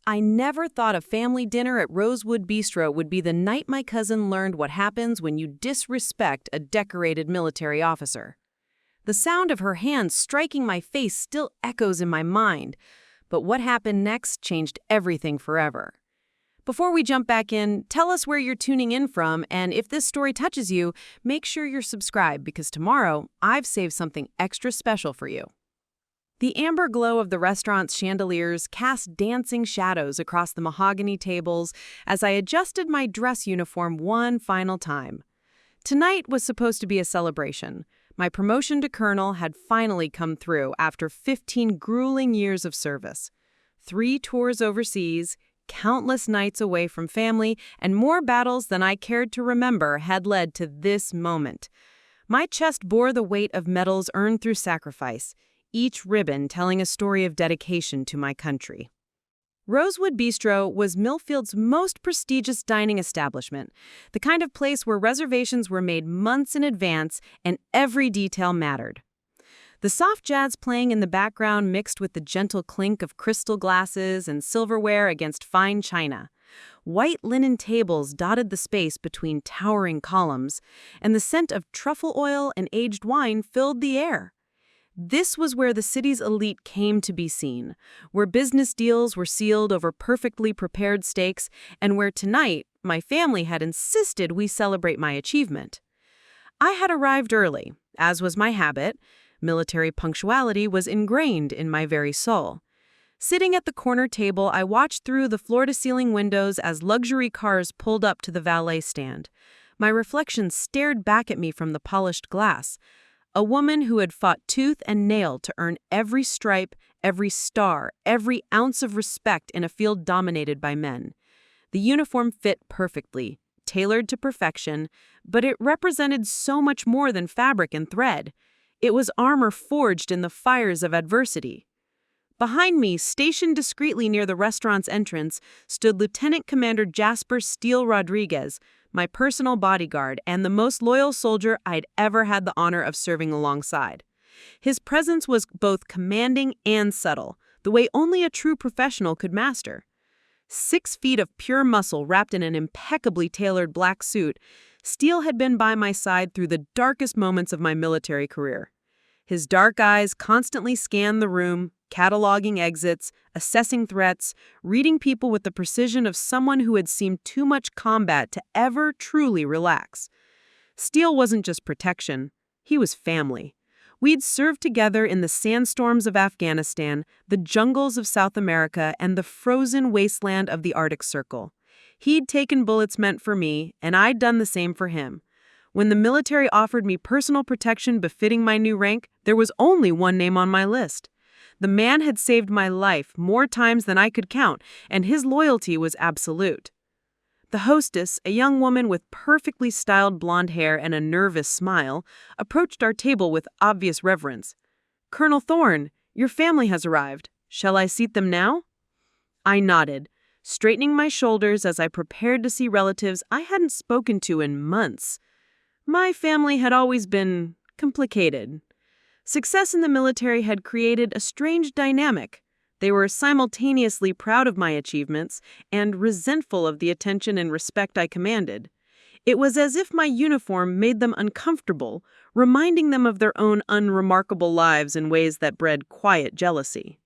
I never thought a family dinner at Rosewood Bistro would be the night my cousin learned what happens when you disrespect a decorated military officer. The sound of her hands striking my face still echoes in my mind, but what happened next changed everything forever. Before we jump back in, tell us where you're tuning in from, and if this story touches you, make sure you're subscribed because tomorrow I've saved something extra special for you. The amber glow of the restaurant's chandeliers cast dancing shadows across the mahogany tables as I adjusted my dress uniform one final time. Tonight was supposed to be a celebration. My promotion to colonel had finally come through after 15 grueling years of service. 3 tours overseas, countless nights away from family, and more battles than I cared to remember had led to this moment. My chest bore the weight of medals earned through sacrifice, each ribbon telling a story of dedication to my country. Rosewood Bistro was Millfield's most prestigious dining establishment, the kind of place where reservations were made months in advance and every detail mattered. The soft jazz playing in the background mixed with the gentle clink of crystal glasses and silverware against fine china. White linen tables dotted the space between towering columns, and the scent of truffle oil and aged wine filled the air. This was where the city's elite came to be seen, where business deals were sealed over perfectly prepared steaks, and where tonight my family had insisted we celebrate my achievement. I had arrived early, as was my habit. Military punctuality was ingrained in my very soul. Sitting at the corner table, I watched through the floor-to-ceiling windows as luxury cars pulled up to the valet stand. My reflection stared back at me from the polished glass. A woman who had fought tooth and nail to earn every stripe, every star, every ounce of respect in a field dominated by men. The uniform fit perfectly, tailored to perfection, but it represented so much more than fabric and thread. It was armor forged in the fires of adversity. Behind me, stationed discreetly near the restaurant's entrance, stood Lieutenant Commander Jasper Steele Rodriguez, my personal bodyguard and the most loyal soldier I'd ever had the honor of serving alongside. His presence was both commanding and subtle, the way only a true professional could master. 6 feet of pure muscle wrapped in an impeccably tailored black suit, Steele had been by my side through the darkest moments of my military career. His dark eyes constantly scanned the room, cataloging exits, assessing threats, reading people with the precision of someone who had seen too much combat to ever truly relax. Steele wasn't just protection, he was family. We'd served together in the sandstorms of Afghanistan, the jungles of South America, and the frozen wasteland of the Arctic Circle. He'd taken bullets meant for me, and I'd done the same for him. When the military offered me personal protection befitting my new rank, there was only one name on my list. The man had saved my life more times than I could count, and his loyalty was absolute. The hostess, a young woman with perfectly styled blonde hair and a nervous smile, approached our table with obvious reverence. "Colonel Thorne, your family has arrived. Shall I seat them now?" I nodded, straightening my shoulders as I prepared to see relatives I hadn't spoken to in months. My family had always been complicated. Success in the military had created a strange dynamic. They were simultaneously proud of my achievements and resentful of the attention and respect I commanded. It was as if my uniform made them uncomfortable, reminding them of their own unremarkable lives in ways that bred quiet jealousy.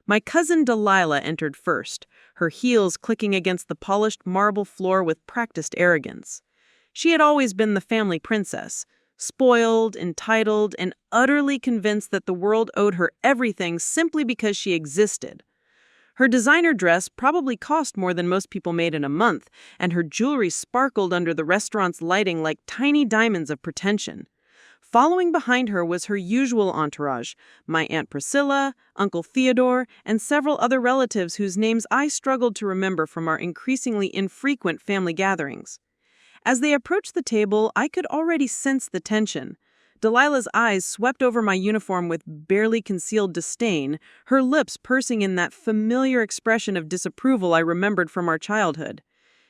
My cousin Delilah entered first, her heels clicking against the polished marble floor with practiced arrogance. She had always been the family princess, spoiled, entitled, and utterly convinced that the world owed her everything simply because she existed. Her designer dress probably cost more than most people made in a month, and her jewelry sparkled under the restaurant's lighting like tiny diamonds of pretension. Following behind her was her usual entourage, my Aunt Priscilla, Uncle Theodore, and several other relatives whose names I struggled to remember from our increasingly infrequent family gatherings. As they approached the table, I could already sense the tension. Delilah's eyes swept over my uniform with barely concealed disdain, her lips pursing in that familiar expression of disapproval I remembered from our childhood.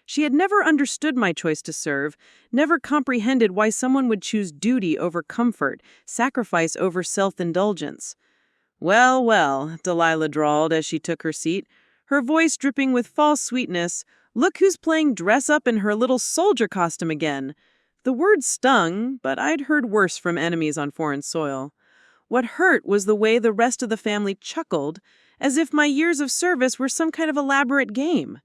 She had never understood my choice to serve, never comprehended why someone would choose duty over comfort, sacrifice over self-indulgence. "Well, well," Delilah drawled as she took her seat, her voice dripping with false sweetness. "Look who's playing dress up in her little soldier costume again." The word stung, but I'd heard worse from enemies on foreign soil. What hurt was the way the rest of the family chuckled, as if my years of service were some kind of elaborate game.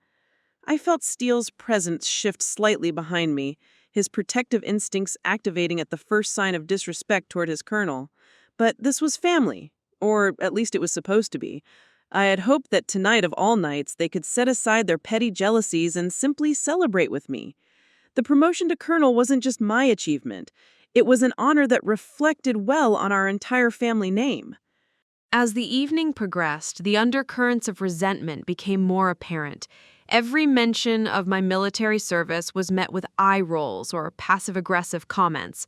I felt Steele's presence shift slightly behind me, his protective instincts activating at the first sign of disrespect toward his colonel. But this was family, or at least it was supposed to be. I had hoped that tonight of all nights they could set aside their petty jealousies and simply celebrate with me. The promotion to colonel wasn't just my achievement. It was an honor that reflected well on our entire family name. As the evening progressed, the undercurrents of resentment became more apparent. Every mention of my military service was met with eye rolls or passive-aggressive comments.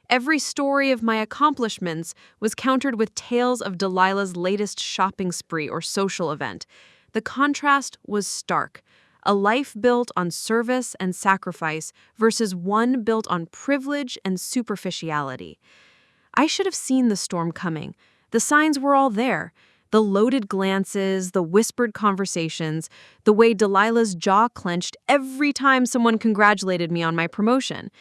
Every story of my accomplishments was countered with tales of Delilah's latest shopping spree or social event. The contrast was stark. A life built on service and sacrifice versus one built on privilege and superficiality. I should have seen the storm coming. The signs were all there. The loaded glances, the whispered conversations, the way Delilah's jaw clenched every time someone congratulated me on my promotion.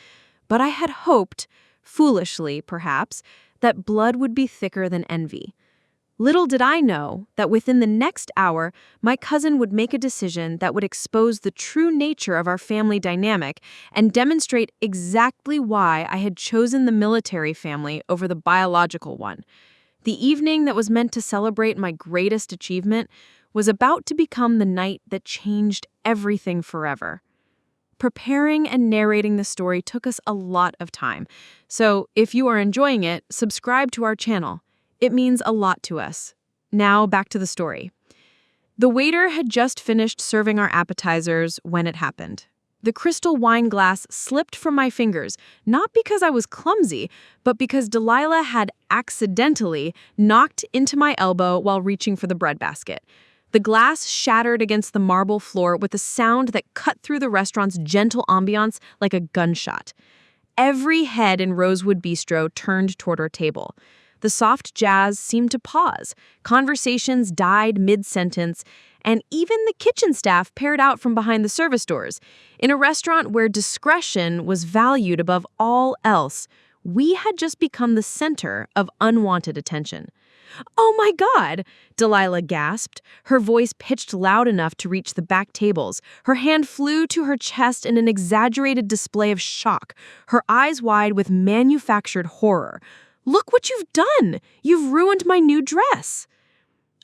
But I had hoped, foolishly perhaps, that blood would be thicker than envy. Little did I know that within the next hour, my cousin would make a decision that would expose the true nature of our family dynamic and demonstrate exactly why I had chosen the military family over the biological one. The evening that was meant to celebrate my greatest achievement was about to become the night that changed everything forever. Preparing and narrating the story took us a lot of time, so if you are enjoying it, subscribe to our channel. It means a lot to us. Now back to the story. The waiter had just finished serving our appetizers when it happened. The crystal wine glass slipped from my fingers, not because I was clumsy, but because Delilah had accidentally knocked into my elbow while reaching for the breadbasket. The glass shattered against the marble floor with a sound that cut through the restaurant's gentle ambiance like a gunshot. Every head in Rosewood Bistro turned toward our table. The soft jazz seemed to pause, conversations died mid-sentence, and even the kitchen staff paired out from behind the service doors. In a restaurant where discretion was valued above all else, we had just become the center of unwanted attention. "Oh my God!" Delilah gasped, her voice pitched loud enough to reach the back tables. Her hand flew to her chest in an exaggerated display of shock, her eyes wide with manufactured horror. "Look what you've done! You've ruined my new dress!"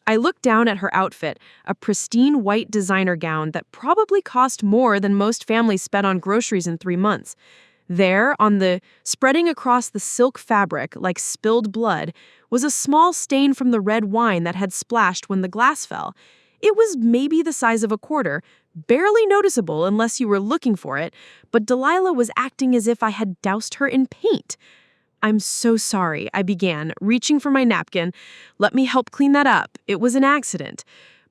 I looked down at her outfit, a pristine white designer gown that probably cost more than most families spent on groceries in 3 months. There, spreading across the silk fabric like spilled blood, was a small stain from the red wine that had splashed when the glass fell. It was maybe the size of a quarter, barely noticeable unless you were looking for it, but Delilah was acting as if I had doused her in paint. "I'm so sorry," I began, reaching for my napkin. "Let me help clean that up. It was an accident."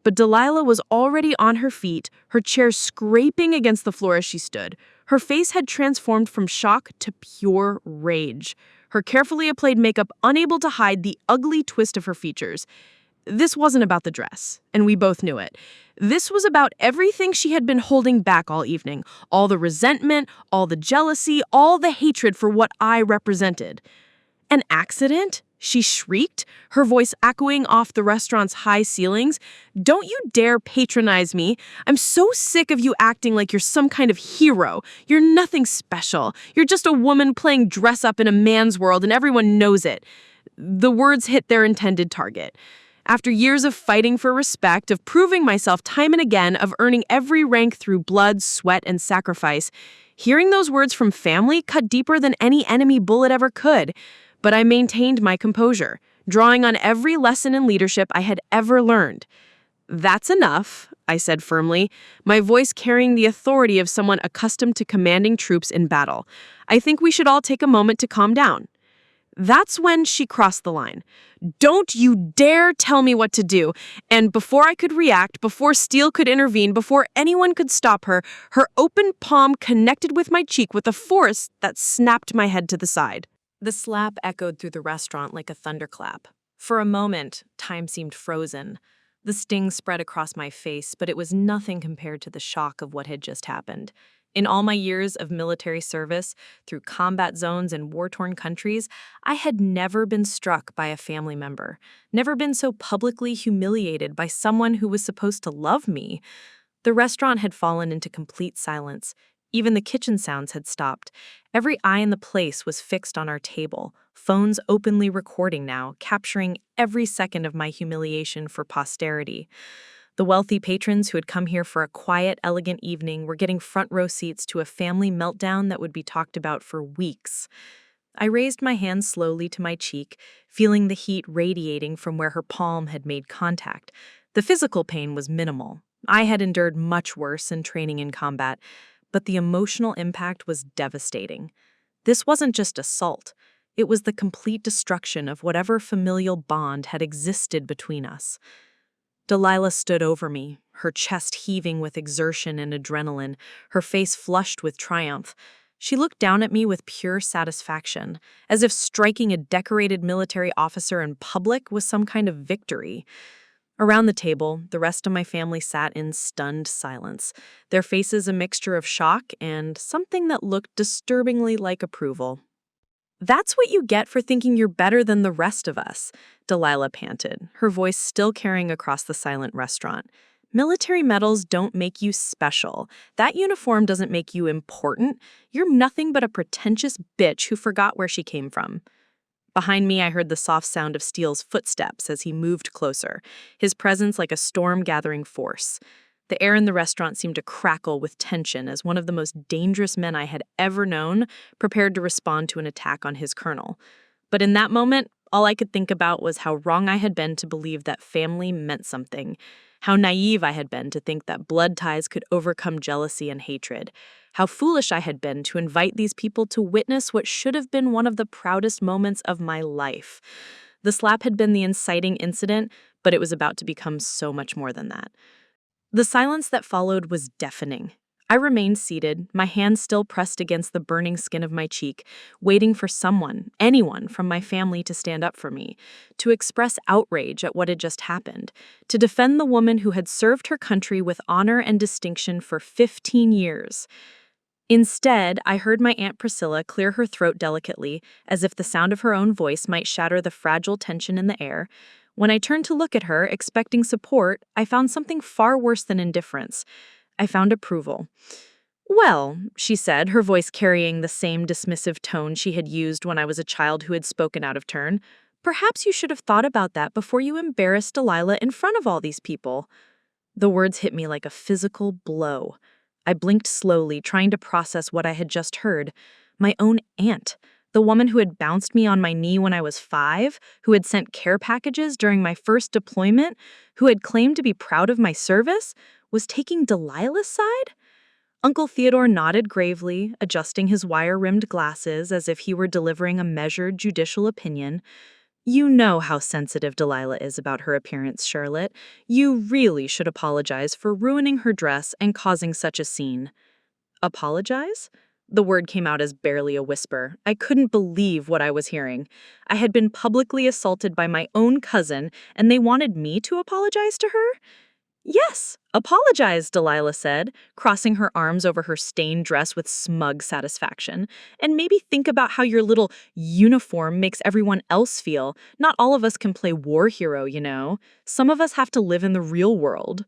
But Delilah was already on her feet, her chair scraping against the floor as she stood. Her face had transformed from shock to pure rage, her carefully applied makeup unable to hide the ugly twist of her features. This wasn't about the dress, and we both knew it. This was about everything she had been holding back all evening, all the resentment, all the jealousy, all the hatred for what I represented. "An accident?" she shrieked, her voice echoing off the restaurant's high ceilings. "Don't you dare patronize me. I'm so sick of you acting like you're some kind of hero. You're nothing special. You're just a woman playing dress up in a man's world, and everyone knows it." The words hit their intended target. After years of fighting for respect, of proving myself time and again, of earning every rank through blood, sweat, and sacrifice, hearing those words from family cut deeper than any enemy bullet ever could. But I maintained my composure, drawing on every lesson in leadership I had ever learned. "That's enough," I said firmly, my voice carrying the authority of someone accustomed to commanding troops in battle. "I think we should all take a moment to calm down." That's when she crossed the line. "Don't you dare tell me what to do." And before I could react, before Steele could intervene, before anyone could stop her, her open palm connected with my cheek with a force that snapped my head to the side. The slap echoed through the restaurant like a thunderclap. For a moment, time seemed frozen. The sting spread across my face, but it was nothing compared to the shock of what had just happened. In all my years of military service, through combat zones and war-torn countries, I had never been struck by a family member, never been so publicly humiliated by someone who was supposed to love me. The restaurant had fallen into complete silence. Even the kitchen sounds had stopped. Every eye in the place was fixed on our table, phones openly recording now, capturing every second of my humiliation for posterity. The wealthy patrons who had come here for a quiet, elegant evening were getting front row seats to a family meltdown that would be talked about for weeks. I raised my hand slowly to my cheek, feeling the heat radiating from where her palm had made contact. The physical pain was minimal. I had endured much worse in training in combat, but the emotional impact was devastating. This wasn't just assault. It was the complete destruction of whatever familial bond had existed between us. Delilah stood over me, her chest heaving with exertion and adrenaline, her face flushed with triumph. She looked down at me with pure satisfaction, as if striking a decorated military officer in public was some kind of victory. Around the table, the rest of my family sat in stunned silence, their faces a mixture of shock and something that looked disturbingly like approval. "That's what you get for thinking you're better than the rest of us," Delilah panted, her voice still carrying across the silent restaurant. "Military medals don't make you special. That uniform doesn't make you important. You're nothing but a pretentious bitch who forgot where she came from." Behind me, I heard the soft sound of Steele's footsteps as he moved closer, his presence like a storm-gathering force. The air in the restaurant seemed to crackle with tension as one of the most dangerous men I had ever known prepared to respond to an attack on his colonel. But in that moment, all I could think about was how wrong I had been to believe that family meant something, how naive I had been to think that blood ties could overcome jealousy and hatred, how foolish I had been to invite these people to witness what should have been one of the proudest moments of my life. The slap had been the inciting incident, but it was about to become so much more than that. The silence that followed was deafening. I remained seated, my hand still pressed against the burning skin of my cheek, waiting for someone, anyone from my family to stand up for me, to express outrage at what had just happened, to defend the woman who had served her country with honor and distinction for 15 years. Instead, I heard my Aunt Priscilla clear her throat delicately, as if the sound of her own voice might shatter the fragile tension in the air. When I turned to look at her, expecting support, I found something far worse than indifference. I found approval. "Well," she said, her voice carrying the same dismissive tone she had used when I was a child who had spoken out of turn, "perhaps you should have thought about that before you embarrassed Delilah in front of all these people." The words hit me like a physical blow. I blinked slowly, trying to process what I had just heard. My own aunt, the woman who had bounced me on my knee when I was 5, who had sent care packages during my first deployment, who had claimed to be proud of my service, was taking Delilah's side? Uncle Theodore nodded gravely, adjusting his wire-rimmed glasses as if he were delivering a measured judicial opinion. "You know how sensitive Delilah is about her appearance, Charlotte. You really should apologize for ruining her dress and causing such a scene." Apologize? The word came out as barely a whisper. I couldn't believe what I was hearing. I had been publicly assaulted by my own cousin, and they wanted me to apologize to her? "Yes, apologize," Delilah said, crossing her arms over her stained dress with smug satisfaction. "And maybe think about how your little uniform makes everyone else feel. Not all of us can play war hero, you know. Some of us have to live in the real world."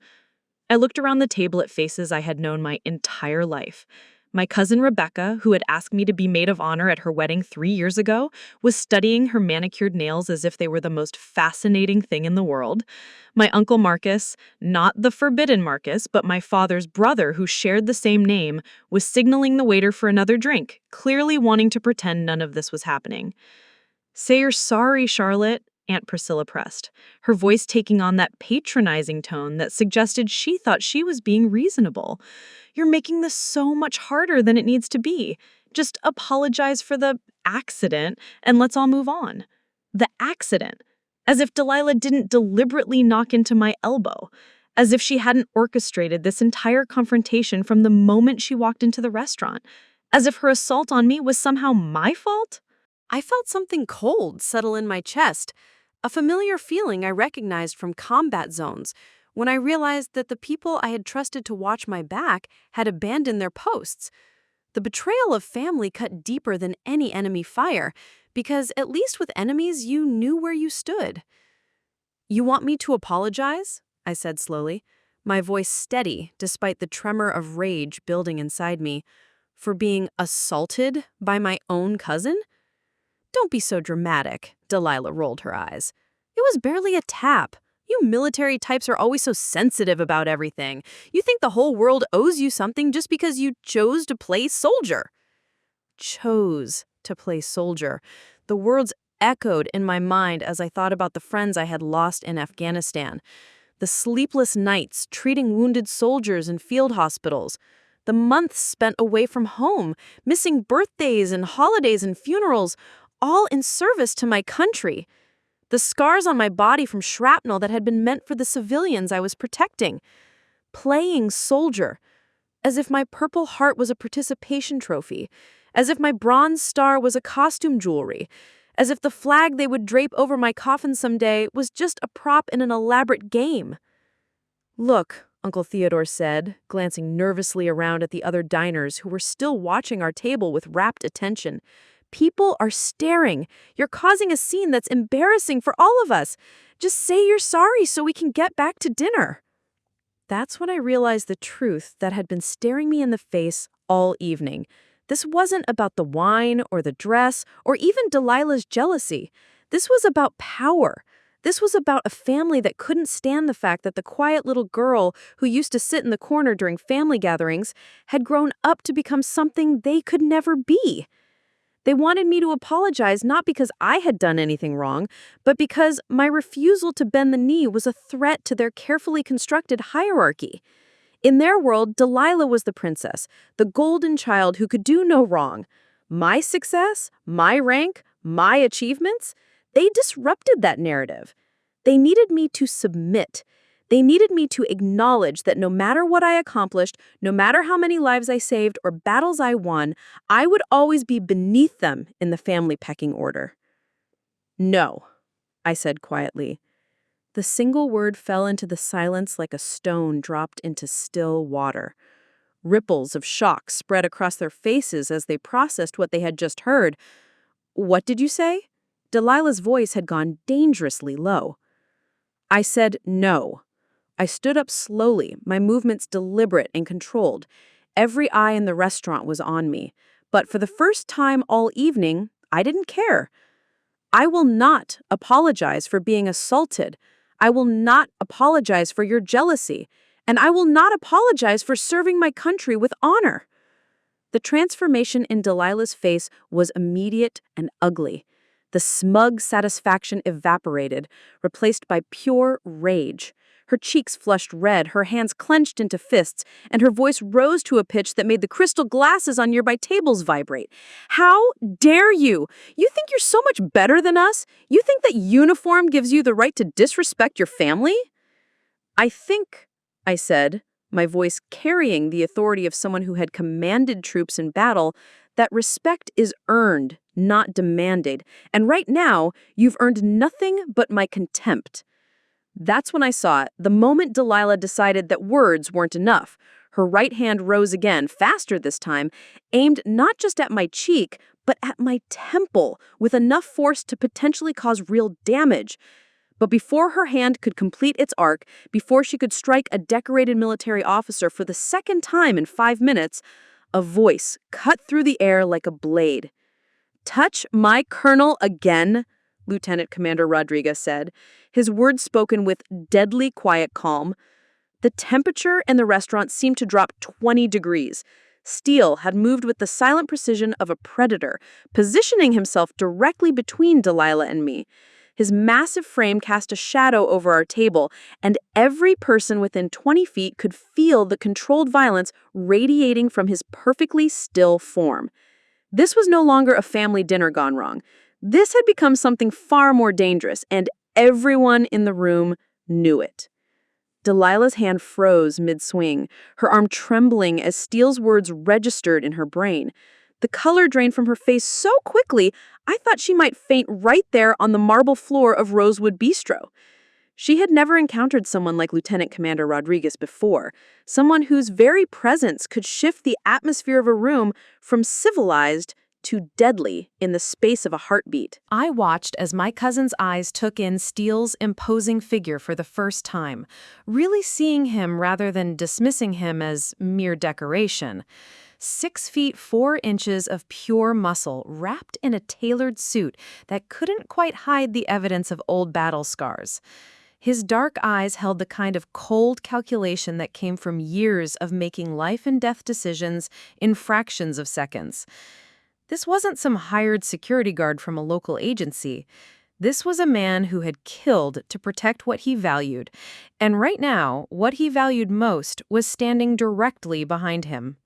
I looked around the table at faces I had known my entire life. My cousin Rebecca, who had asked me to be maid of honor at her wedding 3 years ago, was studying her manicured nails as if they were the most fascinating thing in the world. My uncle Marcus, not the forbidden Marcus, but my father's brother who shared the same name, was signaling the waiter for another drink, clearly wanting to pretend none of this was happening. "Say you're sorry, Charlotte," Aunt Priscilla pressed, her voice taking on that patronizing tone that suggested she thought she was being reasonable. "You're making this so much harder than it needs to be. Just apologize for the accident and let's all move on." The accident. As if Delilah didn't deliberately knock into my elbow. As if she hadn't orchestrated this entire confrontation from the moment she walked into the restaurant. As if her assault on me was somehow my fault. I felt something cold settle in my chest, a familiar feeling I recognized from combat zones when I realized that the people I had trusted to watch my back had abandoned their posts. The betrayal of family cut deeper than any enemy fire, because at least with enemies you knew where you stood. "You want me to apologize?" I said slowly, my voice steady despite the tremor of rage building inside me, "for being assaulted by my own cousin?" "Don't be so dramatic," Delilah rolled her eyes. "It was barely a tap. You military types are always so sensitive about everything. You think the whole world owes you something just because you chose to play soldier." Chose to play soldier. The words echoed in my mind as I thought about the friends I had lost in Afghanistan. The sleepless nights treating wounded soldiers in field hospitals. The months spent away from home, missing birthdays and holidays and funerals, all in service to my country. The scars on my body from shrapnel that had been meant for the civilians I was protecting. Playing soldier. As if my Purple Heart was a participation trophy. As if my Bronze Star was a costume jewelry. As if the flag they would drape over my coffin someday was just a prop in an elaborate game. "Look," Uncle Theodore said, glancing nervously around at the other diners who were still watching our table with rapt attention. "People are staring. You're causing a scene that's embarrassing for all of us. Just say you're sorry so we can get back to dinner." That's when I realized the truth that had been staring me in the face all evening. This wasn't about the wine or the dress or even Delilah's jealousy. This was about power. This was about a family that couldn't stand the fact that the quiet little girl who used to sit in the corner during family gatherings had grown up to become something they could never be. They wanted me to apologize not because I had done anything wrong, but because my refusal to bend the knee was a threat to their carefully constructed hierarchy. In their world, Delilah was the princess, the golden child who could do no wrong. My success, my rank, my achievements, they disrupted that narrative. They needed me to submit. They needed me to acknowledge that no matter what I accomplished, no matter how many lives I saved or battles I won, I would always be beneath them in the family pecking order. "No," I said quietly. The single word fell into the silence like a stone dropped into still water. Ripples of shock spread across their faces as they processed what they had just heard. "What did you say?" Delilah's voice had gone dangerously low. I said no. I stood up slowly, my movements deliberate and controlled. Every eye in the restaurant was on me. But for the first time all evening, I didn't care. "I will not apologize for being assaulted. I will not apologize for your jealousy. And I will not apologize for serving my country with honor." The transformation in Delilah's face was immediate and ugly. The smug satisfaction evaporated, replaced by pure rage. Her cheeks flushed red, her hands clenched into fists, and her voice rose to a pitch that made the crystal glasses on nearby tables vibrate. "How dare you? You think you're so much better than us? You think that uniform gives you the right to disrespect your family?" "I think," I said, my voice carrying the authority of someone who had commanded troops in battle, "that respect is earned, not demanded. And right now, you've earned nothing but my contempt." That's when I saw it, the moment Delilah decided that words weren't enough. Her right hand rose again, faster this time, aimed not just at my cheek, but at my temple, with enough force to potentially cause real damage. But before her hand could complete its arc, before she could strike a decorated military officer for the second time in 5 minutes, a voice cut through the air like a blade. "Touch my colonel again," Lieutenant Commander Rodriguez said, his words spoken with deadly quiet calm. The temperature in the restaurant seemed to drop 20 degrees. Steele had moved with the silent precision of a predator, positioning himself directly between Delilah and me. His massive frame cast a shadow over our table, and every person within 20 feet could feel the controlled violence radiating from his perfectly still form. This was no longer a family dinner gone wrong. This had become something far more dangerous, and everyone in the room knew it. Delilah's hand froze mid-swing, her arm trembling as Steele's words registered in her brain. The color drained from her face so quickly, I thought she might faint right there on the marble floor of Rosewood Bistro. She had never encountered someone like Lieutenant Commander Rodriguez before, someone whose very presence could shift the atmosphere of a room from civilized to deadly in the space of a heartbeat. I watched as my cousin's eyes took in Steele's imposing figure for the first time, really seeing him rather than dismissing him as mere decoration. 6 feet 4 inches of pure muscle wrapped in a tailored suit that couldn't quite hide the evidence of old battle scars. His dark eyes held the kind of cold calculation that came from years of making life and death decisions in fractions of seconds. This wasn't some hired security guard from a local agency. This was a man who had killed to protect what he valued, and right now, what he valued most was standing directly behind him.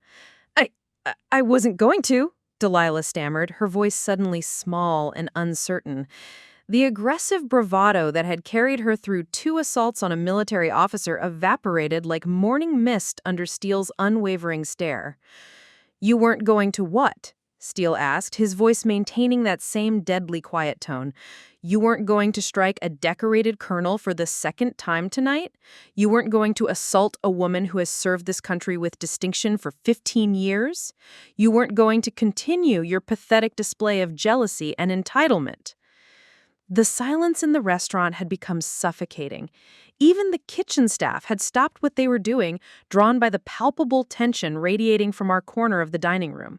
I wasn't going to, Delilah stammered, her voice suddenly small and uncertain. The aggressive bravado that had carried her through 2 assaults on a military officer evaporated like morning mist under Steele's unwavering stare. "You weren't going to what?" Steele asked, his voice maintaining that same deadly quiet tone. "You weren't going to strike a decorated colonel for the 2nd time tonight? You weren't going to assault a woman who has served this country with distinction for 15 years? You weren't going to continue your pathetic display of jealousy and entitlement?" The silence in the restaurant had become suffocating. Even the kitchen staff had stopped what they were doing, drawn by the palpable tension radiating from our corner of the dining room.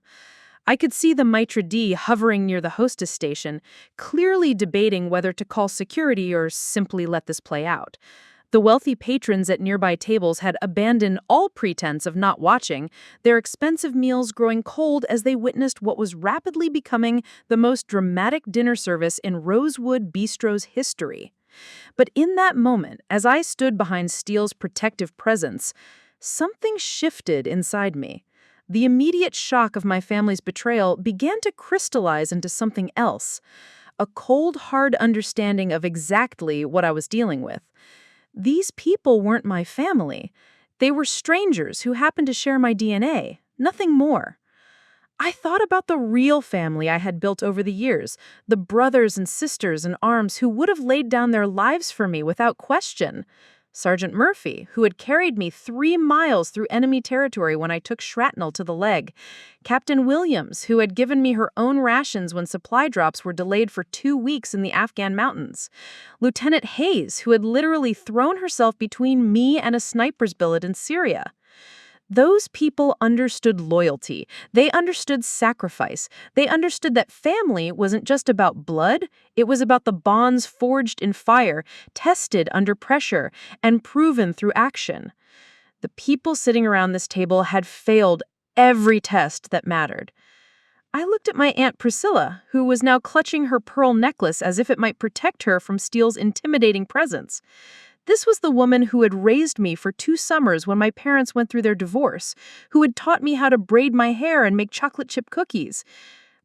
I could see the maitre d' hovering near the hostess station, clearly debating whether to call security or simply let this play out. The wealthy patrons at nearby tables had abandoned all pretense of not watching, their expensive meals growing cold as they witnessed what was rapidly becoming the most dramatic dinner service in Rosewood Bistro's history. But in that moment, as I stood behind Steele's protective presence, something shifted inside me. The immediate shock of my family's betrayal began to crystallize into something else, a cold, hard understanding of exactly what I was dealing with. These people weren't my family. They were strangers who happened to share my DNA, nothing more. I thought about the real family I had built over the years, the brothers and sisters in arms who would have laid down their lives for me without question. Sergeant Murphy, who had carried me 3 miles through enemy territory when I took shrapnel to the leg. Captain Williams, who had given me her own rations when supply drops were delayed for 2 weeks in the Afghan mountains. Lieutenant Hayes, who had literally thrown herself between me and a sniper's billet in Syria. Those people understood loyalty. They understood sacrifice. They understood that family wasn't just about blood. It was about the bonds forged in fire, tested under pressure, and proven through action. The people sitting around this table had failed every test that mattered. I looked at my Aunt Priscilla, who was now clutching her pearl necklace as if it might protect her from Steele's intimidating presence. This was the woman who had raised me for 2 summers when my parents went through their divorce, who had taught me how to braid my hair and make chocolate chip cookies.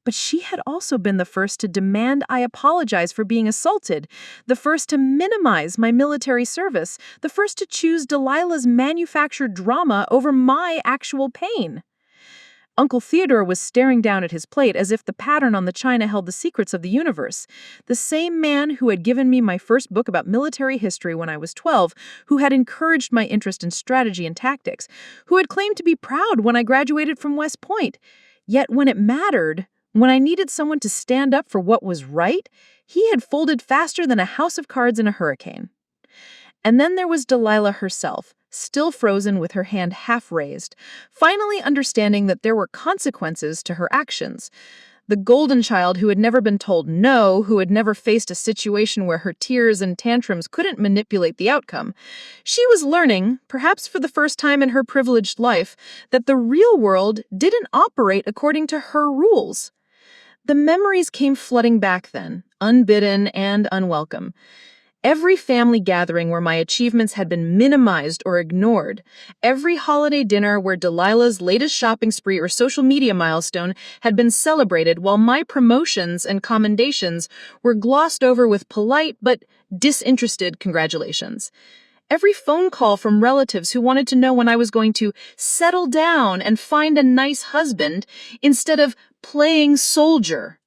But she had also been the first to demand I apologize for being assaulted, the first to minimize my military service, the first to choose Delilah's manufactured drama over my actual pain. Uncle Theodore was staring down at his plate as if the pattern on the china held the secrets of the universe. The same man who had given me my first book about military history when I was 12, who had encouraged my interest in strategy and tactics, who had claimed to be proud when I graduated from West Point. Yet when it mattered, when I needed someone to stand up for what was right, he had folded faster than a house of cards in a hurricane. And then there was Delilah herself, still frozen with her hand half raised, finally understanding that there were consequences to her actions. The golden child who had never been told no, who had never faced a situation where her tears and tantrums couldn't manipulate the outcome. She was learning, perhaps for the first time in her privileged life, that the real world didn't operate according to her rules. The memories came flooding back then, unbidden and unwelcome. Every family gathering where my achievements had been minimized or ignored, every holiday dinner where Delilah's latest shopping spree or social media milestone had been celebrated while my promotions and commendations were glossed over with polite but disinterested congratulations. Every phone call from relatives who wanted to know when I was going to settle down and find a nice husband instead of playing soldier.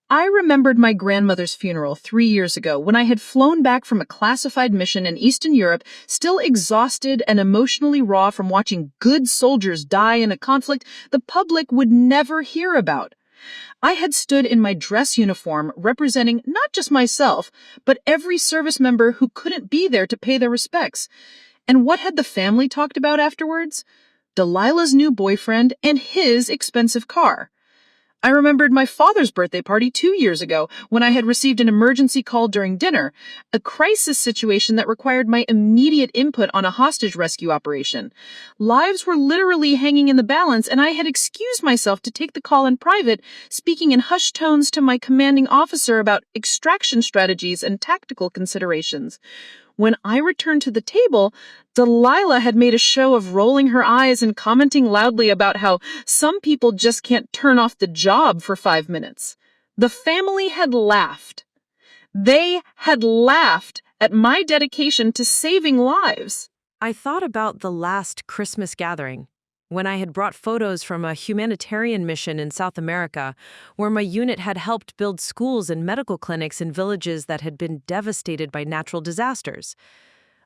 I remembered my grandmother's funeral 3 years ago when I had flown back from a classified mission in Eastern Europe, still exhausted and emotionally raw from watching good soldiers die in a conflict the public would never hear about. I had stood in my dress uniform representing not just myself, but every service member who couldn't be there to pay their respects. And what had the family talked about afterwards? Delilah's new boyfriend and his expensive car. I remembered my father's birthday party 2 years ago when I had received an emergency call during dinner, a crisis situation that required my immediate input on a hostage rescue operation. Lives were literally hanging in the balance, and I had excused myself to take the call in private, speaking in hushed tones to my commanding officer about extraction strategies and tactical considerations. When I returned to the table, Delilah had made a show of rolling her eyes and commenting loudly about how some people just can't turn off the job for 5 minutes. The family had laughed. They had laughed at my dedication to saving lives. I thought about the last Christmas gathering, when I had brought photos from a humanitarian mission in South America, where my unit had helped build schools and medical clinics in villages that had been devastated by natural disasters.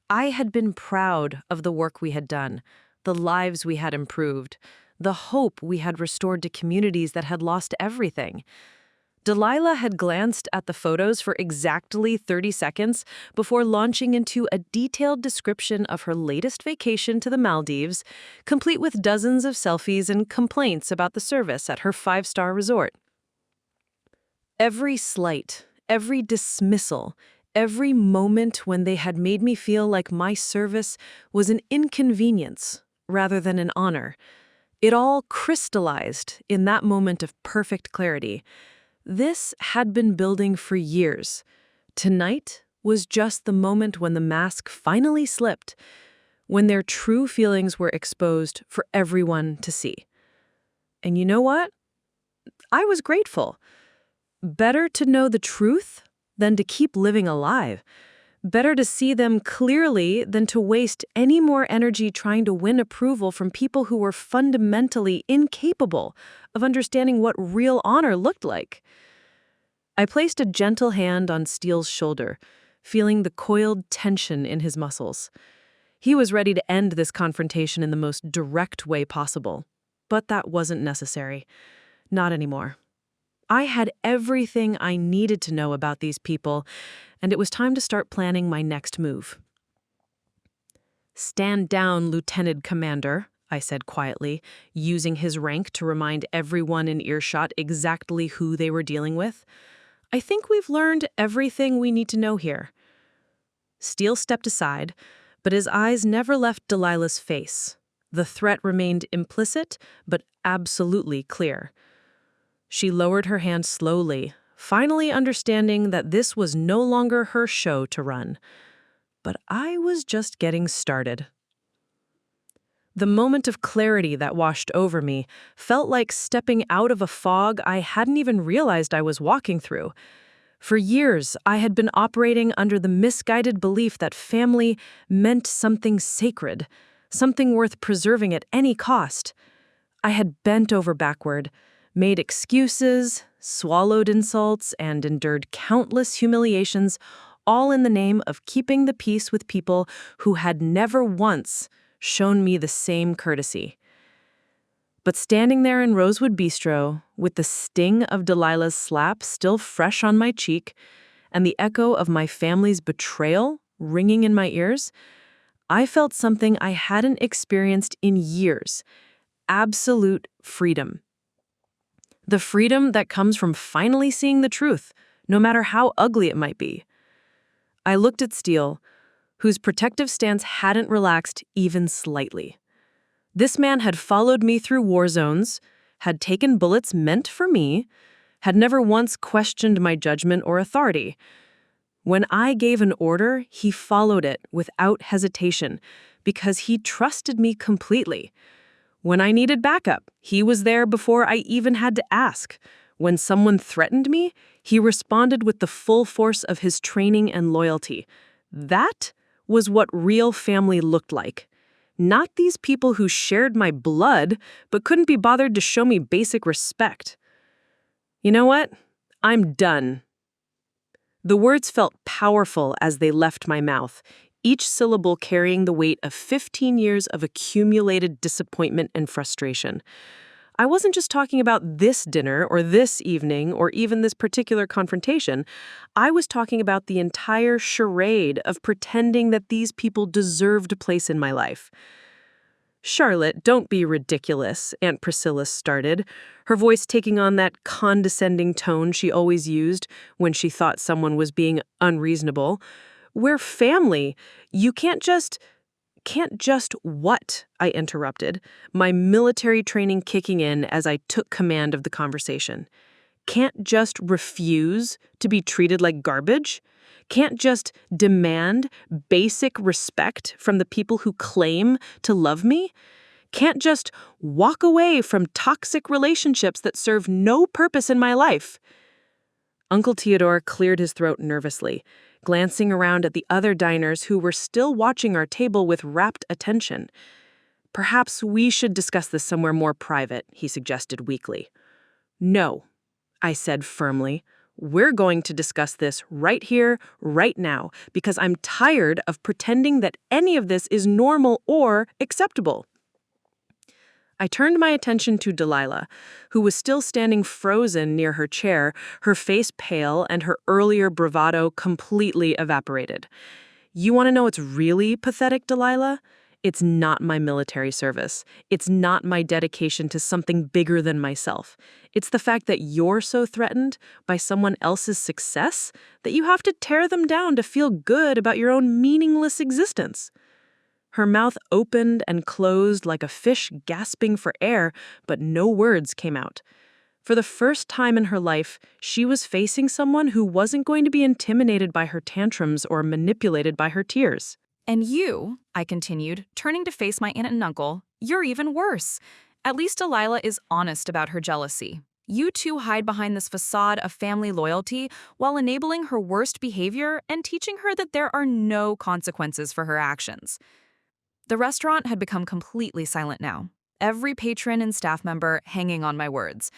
I had been proud of the work we had done, the lives we had improved, the hope we had restored to communities that had lost everything. Delilah had glanced at the photos for exactly 30 seconds before launching into a detailed description of her latest vacation to the Maldives, complete with dozens of selfies and complaints about the service at her 5-star resort. Every slight, every dismissal, every moment when they had made me feel like my service was an inconvenience rather than an honor, it all crystallized in that moment of perfect clarity. This had been building for years. Tonight was just the moment when the mask finally slipped, when their true feelings were exposed for everyone to see. And you know what? I was grateful. Better to know the truth than to keep living a lie. Better to see them clearly than to waste any more energy trying to win approval from people who were fundamentally incapable of understanding what real honor looked like. I placed a gentle hand on Steele's shoulder, feeling the coiled tension in his muscles. He was ready to end this confrontation in the most direct way possible, but that wasn't necessary. Not anymore. I had everything I needed to know about these people, and it was time to start planning my next move. "Stand down, Lieutenant Commander," I said quietly, using his rank to remind everyone in earshot exactly who they were dealing with. "I think we've learned everything we need to know here." Steele stepped aside, but his eyes never left Delilah's face. The threat remained implicit, but absolutely clear. She lowered her hand slowly, finally understanding that this was no longer her show to run. But I was just getting started. The moment of clarity that washed over me felt like stepping out of a fog I hadn't even realized I was walking through. For years, I had been operating under the misguided belief that family meant something sacred, something worth preserving at any cost. I had bent over backward, made excuses, swallowed insults, and endured countless humiliations, all in the name of keeping the peace with people who had never once shown me the same courtesy. But standing there in Rosewood Bistro, with the sting of Delilah's slap still fresh on my cheek, and the echo of my family's betrayal ringing in my ears, I felt something I hadn't experienced in years: absolute freedom. The freedom that comes from finally seeing the truth, no matter how ugly it might be. I looked at Steele, whose protective stance hadn't relaxed even slightly. This man had followed me through war zones, had taken bullets meant for me, had never once questioned my judgment or authority. When I gave an order, he followed it without hesitation, because he trusted me completely. When I needed backup, he was there before I even had to ask. When someone threatened me, he responded with the full force of his training and loyalty. That was what real family looked like. Not these people who shared my blood, but couldn't be bothered to show me basic respect. You know what? I'm done. The words felt powerful as they left my mouth, each syllable carrying the weight of 15 years of accumulated disappointment and frustration. I wasn't just talking about this dinner or this evening or even this particular confrontation. I was talking about the entire charade of pretending that these people deserved a place in my life. "Charlotte, don't be ridiculous," Aunt Priscilla started, her voice taking on that condescending tone she always used when she thought someone was being unreasonable. "We're family. You can't just..." "Can't just what?" I interrupted, my military training kicking in as I took command of the conversation. "Can't just refuse to be treated like garbage? Can't just demand basic respect from the people who claim to love me? Can't just walk away from toxic relationships that serve no purpose in my life?" Uncle Theodore cleared his throat nervously, glancing around at the other diners who were still watching our table with rapt attention. "Perhaps we should discuss this somewhere more private," he suggested weakly. "No," I said firmly. "We're going to discuss this right here, right now, because I'm tired of pretending that any of this is normal or acceptable." I turned my attention to Delilah, who was still standing frozen near her chair, her face pale and her earlier bravado completely evaporated. "You want to know what's really pathetic, Delilah? It's not my military service. It's not my dedication to something bigger than myself. It's the fact that you're so threatened by someone else's success that you have to tear them down to feel good about your own meaningless existence." Her mouth opened and closed like a fish gasping for air, but no words came out. For the first time in her life, she was facing someone who wasn't going to be intimidated by her tantrums or manipulated by her tears. "And you," I continued, turning to face my aunt and uncle, "you're even worse. At least Delilah is honest about her jealousy. You two hide behind this facade of family loyalty while enabling her worst behavior and teaching her that there are no consequences for her actions." The restaurant had become completely silent now, every patron and staff member hanging on my words.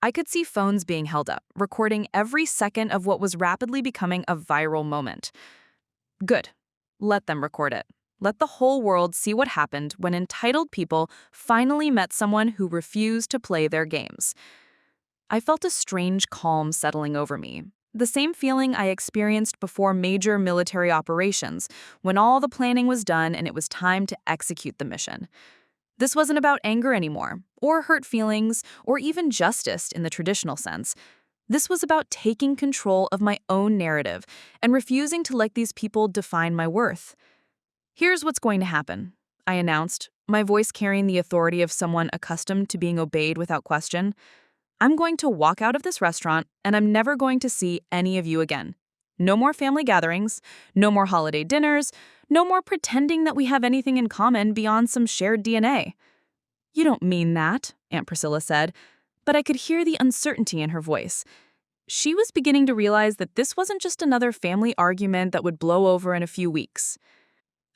I could see phones being held up, recording every second of what was rapidly becoming a viral moment. Good. Let them record it. Let the whole world see what happened when entitled people finally met someone who refused to play their games. I felt a strange calm settling over me. The same feeling I experienced before major military operations, when all the planning was done and it was time to execute the mission. This wasn't about anger anymore, or hurt feelings, or even justice in the traditional sense. This was about taking control of my own narrative and refusing to let these people define my worth. "Here's what's going to happen," I announced, my voice carrying the authority of someone accustomed to being obeyed without question. "I'm going to walk out of this restaurant, and I'm never going to see any of you again. No more family gatherings, no more holiday dinners, no more pretending that we have anything in common beyond some shared DNA." "You don't mean that," Aunt Priscilla said, but I could hear the uncertainty in her voice. She was beginning to realize that this wasn't just another family argument that would blow over in a few weeks.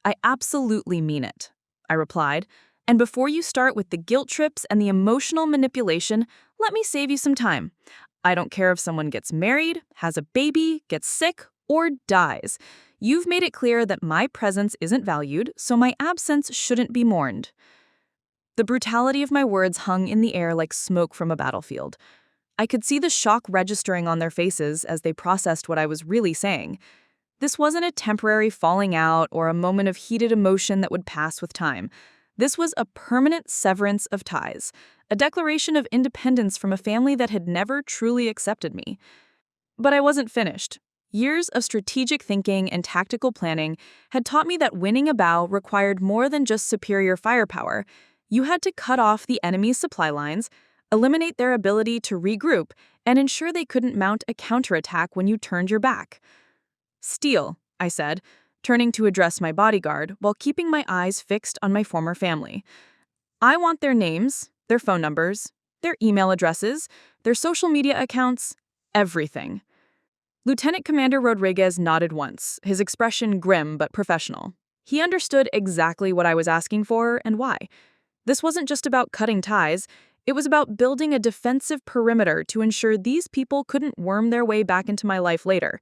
"I absolutely mean it," I replied. "And before you start with the guilt trips and the emotional manipulation, let me save you some time. I don't care if someone gets married, has a baby, gets sick, or dies. You've made it clear that my presence isn't valued, so my absence shouldn't be mourned." The brutality of my words hung in the air like smoke from a battlefield. I could see the shock registering on their faces as they processed what I was really saying. This wasn't a temporary falling out or a moment of heated emotion that would pass with time. This was a permanent severance of ties, a declaration of independence from a family that had never truly accepted me. But I wasn't finished. Years of strategic thinking and tactical planning had taught me that winning a bout required more than just superior firepower. You had to cut off the enemy's supply lines, eliminate their ability to regroup, and ensure they couldn't mount a counterattack when you turned your back. "Steele," I said, turning to address my bodyguard while keeping my eyes fixed on my former family. "I want their names, their phone numbers, their email addresses, their social media accounts, everything." Lieutenant Commander Rodriguez nodded once, his expression grim but professional. He understood exactly what I was asking for and why. This wasn't just about cutting ties, it was about building a defensive perimeter to ensure these people couldn't worm their way back into my life later.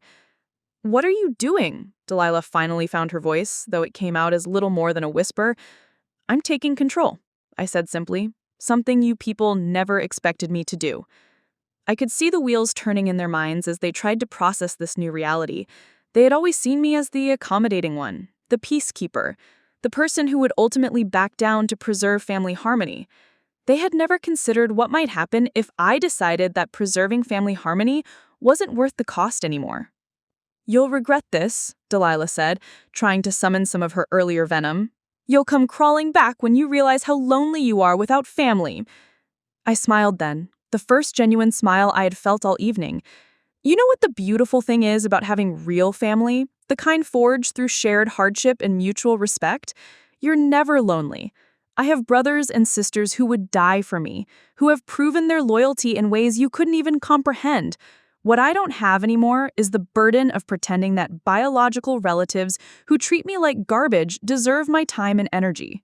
"What are you doing?" Delilah finally found her voice, though it came out as little more than a whisper. "I'm taking control," I said simply, "something you people never expected me to do." I could see the wheels turning in their minds as they tried to process this new reality. They had always seen me as the accommodating one, the peacekeeper, the person who would ultimately back down to preserve family harmony. They had never considered what might happen if I decided that preserving family harmony wasn't worth the cost anymore. "You'll regret this," Delilah said, trying to summon some of her earlier venom. "You'll come crawling back when you realize how lonely you are without family." I smiled then, the first genuine smile I had felt all evening. You know what the beautiful thing is about having real family? The kind forged through shared hardship and mutual respect? You're never lonely. I have brothers and sisters who would die for me, who have proven their loyalty in ways you couldn't even comprehend. What I don't have anymore is the burden of pretending that biological relatives who treat me like garbage deserve my time and energy.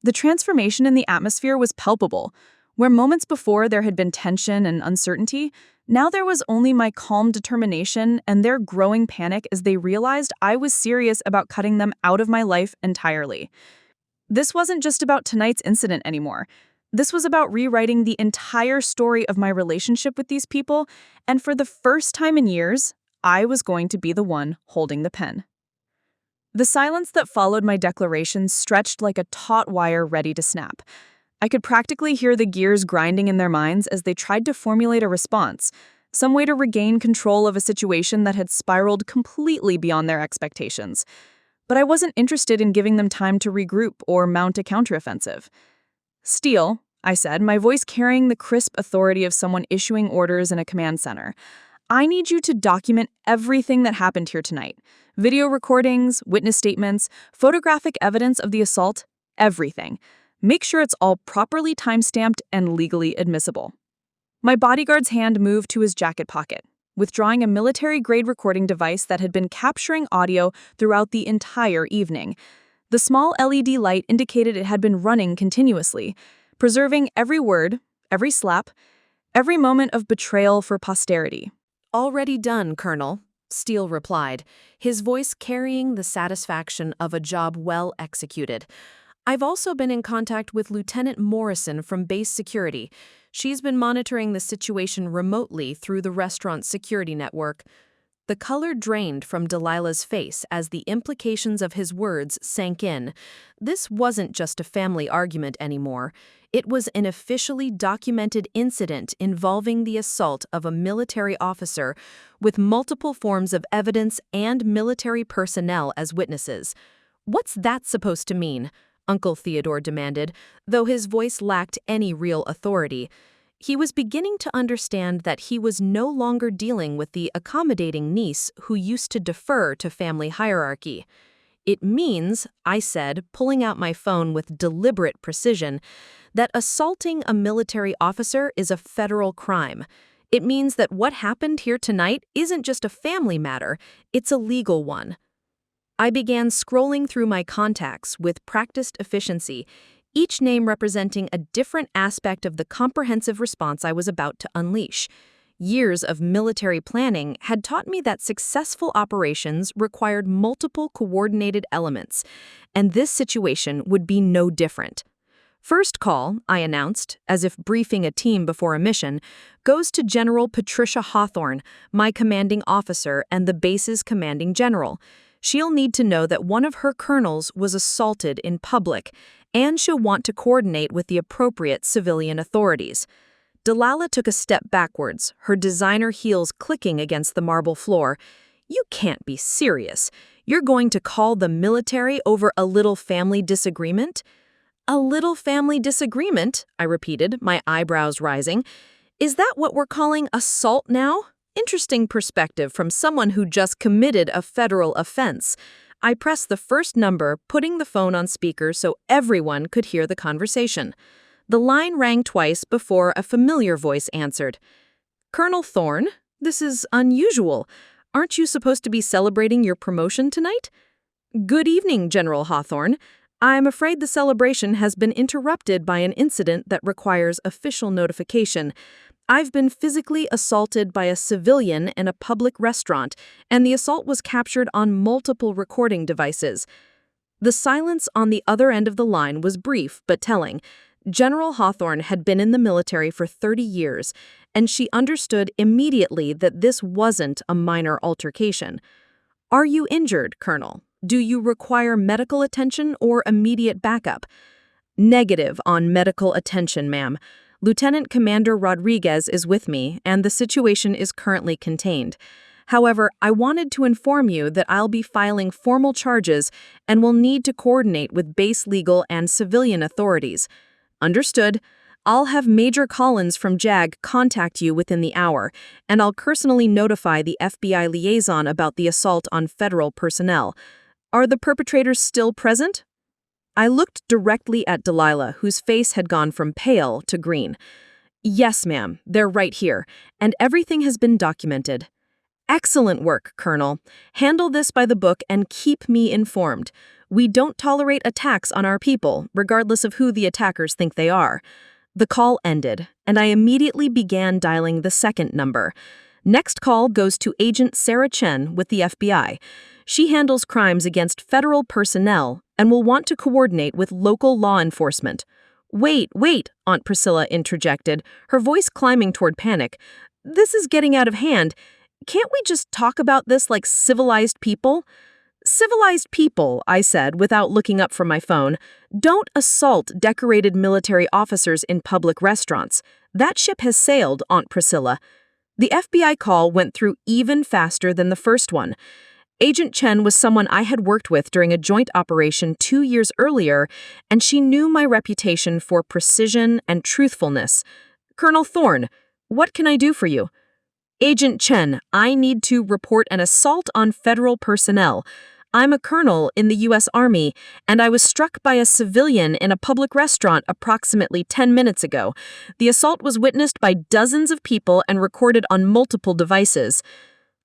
The transformation in the atmosphere was palpable. Where moments before there had been tension and uncertainty, now there was only my calm determination and their growing panic as they realized I was serious about cutting them out of my life entirely. This wasn't just about tonight's incident anymore. This was about rewriting the entire story of my relationship with these people, and for the first time in years, I was going to be the one holding the pen. The silence that followed my declaration stretched like a taut wire ready to snap. I could practically hear the gears grinding in their minds as they tried to formulate a response, some way to regain control of a situation that had spiraled completely beyond their expectations. But I wasn't interested in giving them time to regroup or mount a counteroffensive. "Steele," I said, my voice carrying the crisp authority of someone issuing orders in a command center, "I need you to document everything that happened here tonight. Video recordings, witness statements, photographic evidence of the assault, everything. Make sure it's all properly time-stamped and legally admissible." My bodyguard's hand moved to his jacket pocket, withdrawing a military-grade recording device that had been capturing audio throughout the entire evening. The small LED light indicated it had been running continuously, preserving every word, every slap, every moment of betrayal for posterity. "Already done, Colonel," Steele replied, his voice carrying the satisfaction of a job well executed. "I've also been in contact with Lieutenant Morrison from Base Security. She's been monitoring the situation remotely through the restaurant security network." The color drained from Delilah's face as the implications of his words sank in. This wasn't just a family argument anymore. It was an officially documented incident involving the assault of a military officer with multiple forms of evidence and military personnel as witnesses. "What's that supposed to mean?" Uncle Theodore demanded, though his voice lacked any real authority. He was beginning to understand that he was no longer dealing with the accommodating niece who used to defer to family hierarchy. "It means," I said, pulling out my phone with deliberate precision, "that assaulting a military officer is a federal crime. It means that what happened here tonight isn't just a family matter, it's a legal one." I began scrolling through my contacts with practiced efficiency, each name representing a different aspect of the comprehensive response I was about to unleash. Years of military planning had taught me that successful operations required multiple coordinated elements, and this situation would be no different. "First call," I announced, as if briefing a team before a mission, "goes to General Patricia Hawthorne, my commanding officer and the base's commanding general. She'll need to know that one of her colonels was assaulted in public, and she'll want to coordinate with the appropriate civilian authorities." Delilah took a step backwards, her designer heels clicking against the marble floor. "You can't be serious. You're going to call the military over a little family disagreement?" "A little family disagreement," I repeated, my eyebrows rising. "Is that what we're calling assault now? Interesting perspective from someone who just committed a federal offense." I pressed the first number, putting the phone on speaker so everyone could hear the conversation. The line rang twice before a familiar voice answered. "Colonel Thorne, this is unusual. Aren't you supposed to be celebrating your promotion tonight?" Good evening, General Hawthorne. I'm afraid the celebration has been interrupted by an incident that requires official notification. I've been physically assaulted by a civilian in a public restaurant, and the assault was captured on multiple recording devices. The silence on the other end of the line was brief but telling. General Hawthorne had been in the military for 30 years, and she understood immediately that this wasn't a minor altercation. Are you injured, Colonel? Do you require medical attention or immediate backup? Negative on medical attention, ma'am. Lieutenant Commander Rodriguez is with me, and the situation is currently contained. However, I wanted to inform you that I'll be filing formal charges and will need to coordinate with base legal and civilian authorities. Understood. I'll have Major Collins from JAG contact you within the hour, and I'll personally notify the FBI liaison about the assault on federal personnel. Are the perpetrators still present? I looked directly at Delilah, whose face had gone from pale to green. Yes, ma'am, they're right here, and everything has been documented. Excellent work, Colonel. Handle this by the book and keep me informed. We don't tolerate attacks on our people, regardless of who the attackers think they are. The call ended, and I immediately began dialing the second number. Next call goes to Agent Sarah Chen with the FBI. She handles crimes against federal personnel and will want to coordinate with local law enforcement. Wait, Aunt Priscilla interjected, her voice climbing toward panic. This is getting out of hand. Can't we just talk about this like civilized people? Civilized people, I said without looking up from my phone, don't assault decorated military officers in public restaurants. That ship has sailed, Aunt Priscilla. The FBI call went through even faster than the first one. Agent Chen was someone I had worked with during a joint operation 2 years earlier, and she knew my reputation for precision and truthfulness. Colonel Thorne, what can I do for you? Agent Chen, I need to report an assault on federal personnel. I'm a colonel in the U.S. Army, and I was struck by a civilian in a public restaurant approximately 10 minutes ago. The assault was witnessed by dozens of people and recorded on multiple devices.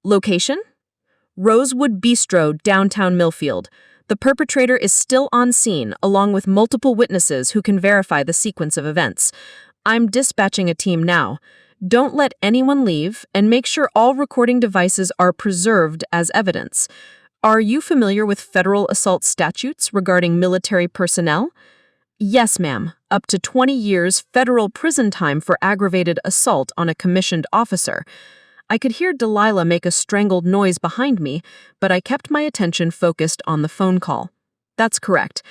Location? Rosewood Bistro, downtown Millfield. The perpetrator is still on scene, along with multiple witnesses who can verify the sequence of events. I'm dispatching a team now. Don't let anyone leave, and make sure all recording devices are preserved as evidence. Are you familiar with federal assault statutes regarding military personnel? Yes, ma'am. Up to 20 years federal prison time for aggravated assault on a commissioned officer. I could hear Delilah make a strangled noise behind me, but I kept my attention focused on the phone call. That's correct.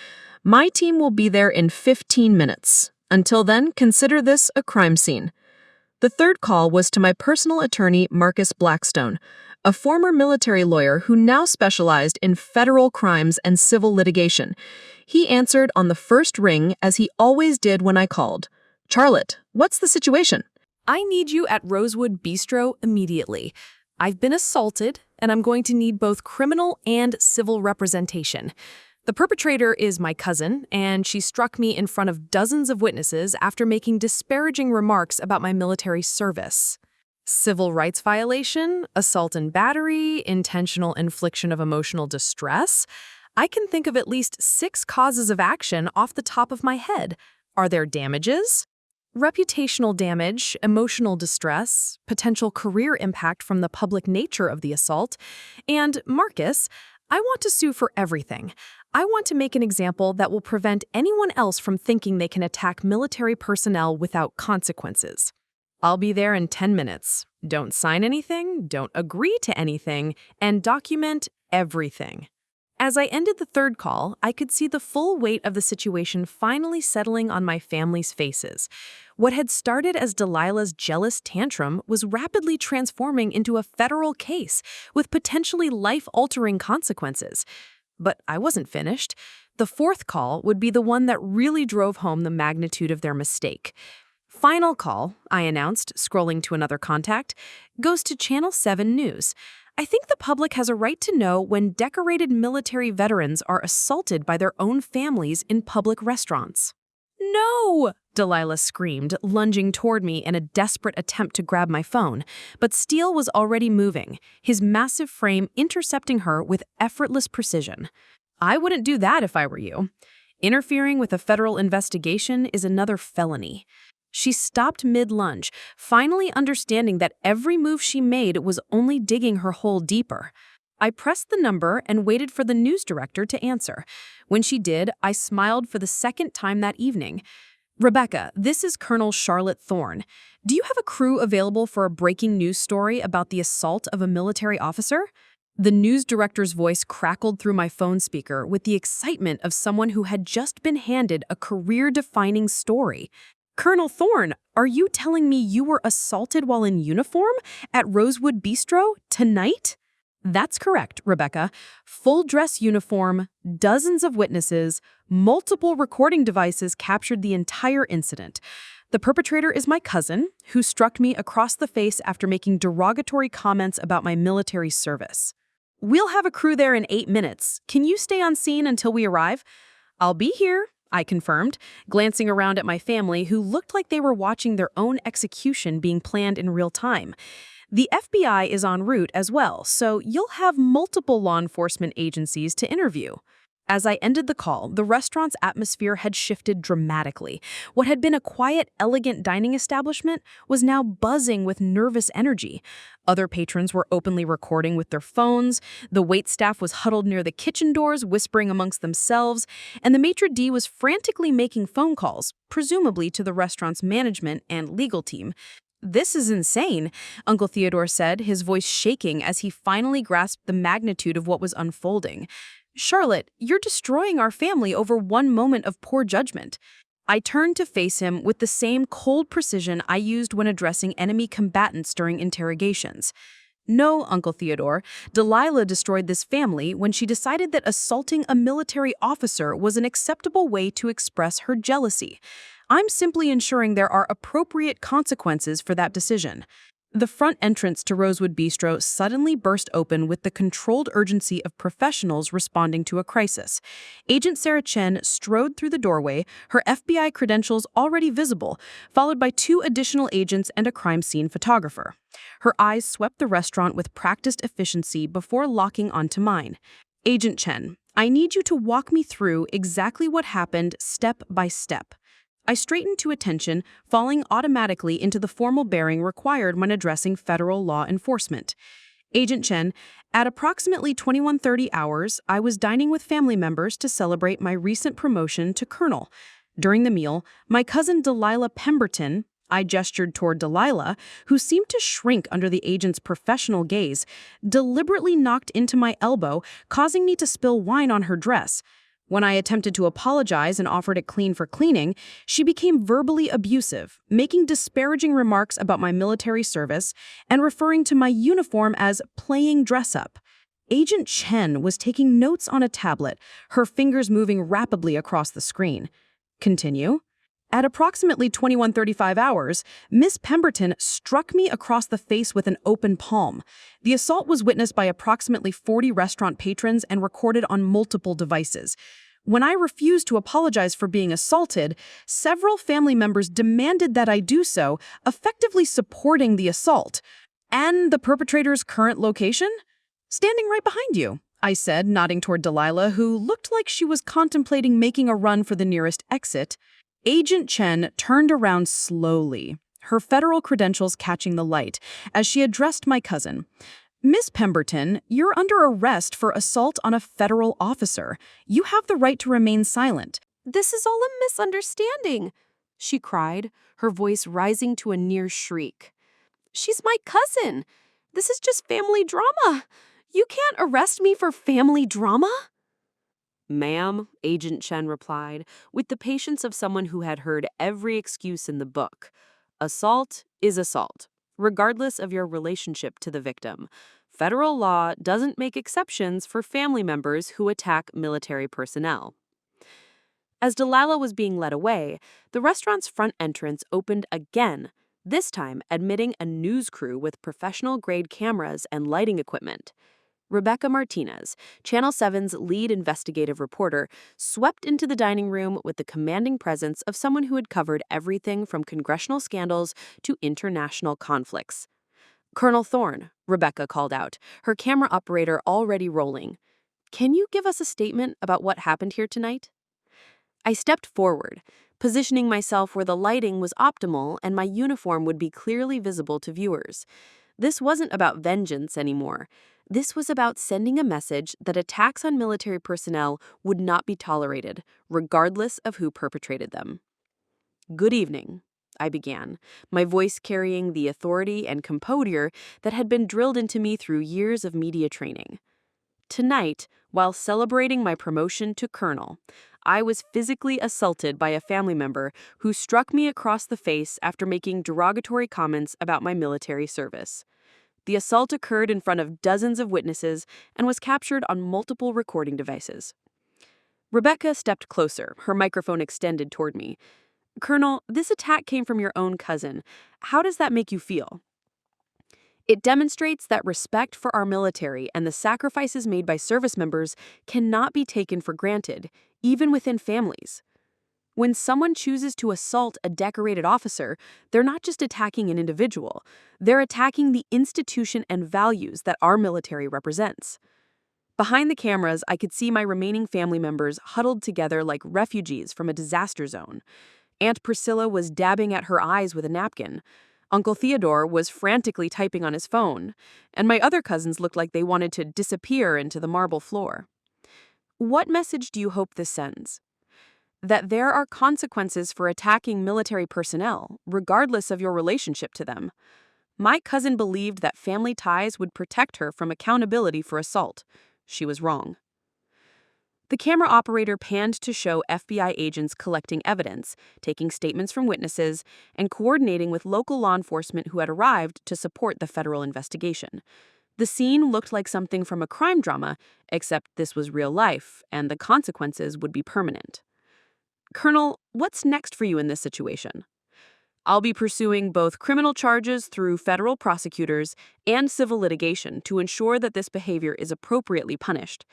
My team will be there in 15 minutes. Until then, consider this a crime scene. The third call was to my personal attorney, Marcus Blackstone, a former military lawyer who now specialized in federal crimes and civil litigation. He answered on the first ring, as he always did when I called. Charlotte, what's the situation? I need you at Rosewood Bistro immediately. I've been assaulted, and I'm going to need both criminal and civil representation. The perpetrator is my cousin, and she struck me in front of dozens of witnesses after making disparaging remarks about my military service. Civil rights violation, assault and battery, intentional infliction of emotional distress. I can think of at least 6 causes of action off the top of my head. Are there damages? Reputational damage, emotional distress, potential career impact from the public nature of the assault. And, Marcus, I want to sue for everything. I want to make an example that will prevent anyone else from thinking they can attack military personnel without consequences. I'll be there in 10 minutes. Don't sign anything, don't agree to anything, and document everything. As I ended the third call, I could see the full weight of the situation finally settling on my family's faces. What had started as Delilah's jealous tantrum was rapidly transforming into a federal case with potentially life-altering consequences. But I wasn't finished. The fourth call would be the one that really drove home the magnitude of their mistake. Final call, I announced, scrolling to another contact, goes to Channel 7 News. I think the public has a right to know when decorated military veterans are assaulted by their own families in public restaurants. No! Delilah screamed, lunging toward me in a desperate attempt to grab my phone. But Steele was already moving, his massive frame intercepting her with effortless precision. I wouldn't do that if I were you. Interfering with a federal investigation is another felony. She stopped mid-lunge, finally understanding that every move she made was only digging her hole deeper. I pressed the number and waited for the news director to answer. When she did, I smiled for the second time that evening. Rebecca, this is Colonel Charlotte Thorne. Do you have a crew available for a breaking news story about the assault of a military officer? The news director's voice crackled through my phone speaker with the excitement of someone who had just been handed a career-defining story. Colonel Thorne, are you telling me you were assaulted while in uniform at Rosewood Bistro tonight? That's correct, Rebecca. Full dress uniform, dozens of witnesses, multiple recording devices captured the entire incident. The perpetrator is my cousin, who struck me across the face after making derogatory comments about my military service. We'll have a crew there in 8 minutes. Can you stay on scene until we arrive? I'll be here, I confirmed, glancing around at my family who looked like they were watching their own execution being planned in real time. The FBI is en route as well, so you'll have multiple law enforcement agencies to interview. As I ended the call, the restaurant's atmosphere had shifted dramatically. What had been a quiet, elegant dining establishment was now buzzing with nervous energy. Other patrons were openly recording with their phones, the waitstaff was huddled near the kitchen doors, whispering amongst themselves, and the maitre d' was frantically making phone calls, presumably to the restaurant's management and legal team. "This is insane," Uncle Theodore said, his voice shaking as he finally grasped the magnitude of what was unfolding. "Charlotte, you're destroying our family over one moment of poor judgment." I turned to face him with the same cold precision I used when addressing enemy combatants during interrogations. "No, Uncle Theodore, Delilah destroyed this family when she decided that assaulting a military officer was an acceptable way to express her jealousy. I'm simply ensuring there are appropriate consequences for that decision." The front entrance to Rosewood Bistro suddenly burst open with the controlled urgency of professionals responding to a crisis. Agent Sarah Chen strode through the doorway, her FBI credentials already visible, followed by 2 additional agents and a crime scene photographer. Her eyes swept the restaurant with practiced efficiency before locking onto mine. "Agent Chen, I need you to walk me through exactly what happened step by step." I straightened to attention, falling automatically into the formal bearing required when addressing federal law enforcement. "Agent Chen, at approximately 21:30 hours, I was dining with family members to celebrate my recent promotion to colonel. During the meal, my cousin Delilah Pemberton," I gestured toward Delilah, who seemed to shrink under the agent's professional gaze, "deliberately knocked into my elbow, causing me to spill wine on her dress. When I attempted to apologize and offered it clean for cleaning, she became verbally abusive, making disparaging remarks about my military service and referring to my uniform as playing dress-up." Agent Chen was taking notes on a tablet, her fingers moving rapidly across the screen. "Continue." "At approximately 21:35 hours, Miss Pemberton struck me across the face with an open palm. The assault was witnessed by approximately 40 restaurant patrons and recorded on multiple devices. When I refused to apologize for being assaulted, several family members demanded that I do so, effectively supporting the assault." "And the perpetrator's current location?" "Standing right behind you," I said, nodding toward Delilah, who looked like she was contemplating making a run for the nearest exit. Agent Chen turned around slowly, her federal credentials catching the light, as she addressed my cousin. "Miss Pemberton, you're under arrest for assault on a federal officer. You have the right to remain silent." "This is all a misunderstanding," she cried, her voice rising to a near shriek. "She's my cousin. This is just family drama. You can't arrest me for family drama." "Ma'am," Agent Chen replied, with the patience of someone who had heard every excuse in the book. "Assault is assault, regardless of your relationship to the victim. Federal law doesn't make exceptions for family members who attack military personnel." As Delilah was being led away, the restaurant's front entrance opened again, this time admitting a news crew with professional-grade cameras and lighting equipment. Rebecca Martinez, Channel 7's lead investigative reporter, swept into the dining room with the commanding presence of someone who had covered everything from congressional scandals to international conflicts. "Colonel Thorne," Rebecca called out, her camera operator already rolling. can you give us a statement about what happened here tonight?" I stepped forward, positioning myself where the lighting was optimal and my uniform would be clearly visible to viewers. This wasn't about vengeance anymore. This was about sending a message that attacks on military personnel would not be tolerated, regardless of who perpetrated them. "Good evening," I began, my voice carrying the authority and composure that had been drilled into me through years of media training. "Tonight, while celebrating my promotion to colonel, I was physically assaulted by a family member who struck me across the face after making derogatory comments about my military service. The assault occurred in front of dozens of witnesses and was captured on multiple recording devices." Rebecca stepped closer, her microphone extended toward me. "Colonel, this attack came from your own cousin. How does that make you feel?" "It demonstrates that respect for our military and the sacrifices made by service members cannot be taken for granted, even within families. When someone chooses to assault a decorated officer, they're not just attacking an individual, they're attacking the institution and values that our military represents." Behind the cameras, I could see my remaining family members huddled together like refugees from a disaster zone. Aunt Priscilla was dabbing at her eyes with a napkin. Uncle Theodore was frantically typing on his phone, and my other cousins looked like they wanted to disappear into the marble floor. What message do you hope this sends? That there are consequences for attacking military personnel, regardless of your relationship to them. My cousin believed that family ties would protect her from accountability for assault. She was wrong. The camera operator panned to show FBI agents collecting evidence, taking statements from witnesses, and coordinating with local law enforcement who had arrived to support the federal investigation. The scene looked like something from a crime drama, except this was real life, and the consequences would be permanent. "Colonel, what's next for you in this situation?" "I'll be pursuing both criminal charges through federal prosecutors and civil litigation to ensure that this behavior is appropriately punished.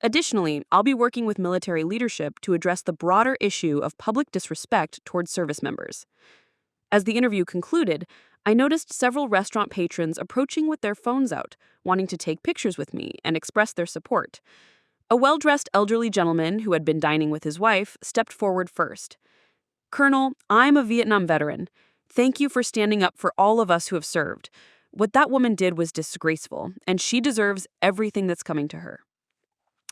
Additionally, I'll be working with military leadership to address the broader issue of public disrespect towards service members." As the interview concluded, I noticed several restaurant patrons approaching with their phones out, wanting to take pictures with me and express their support. A well-dressed elderly gentleman who had been dining with his wife stepped forward first. "Colonel, I'm a Vietnam veteran. Thank you for standing up for all of us who have served. What that woman did was disgraceful, and she deserves everything that's coming to her."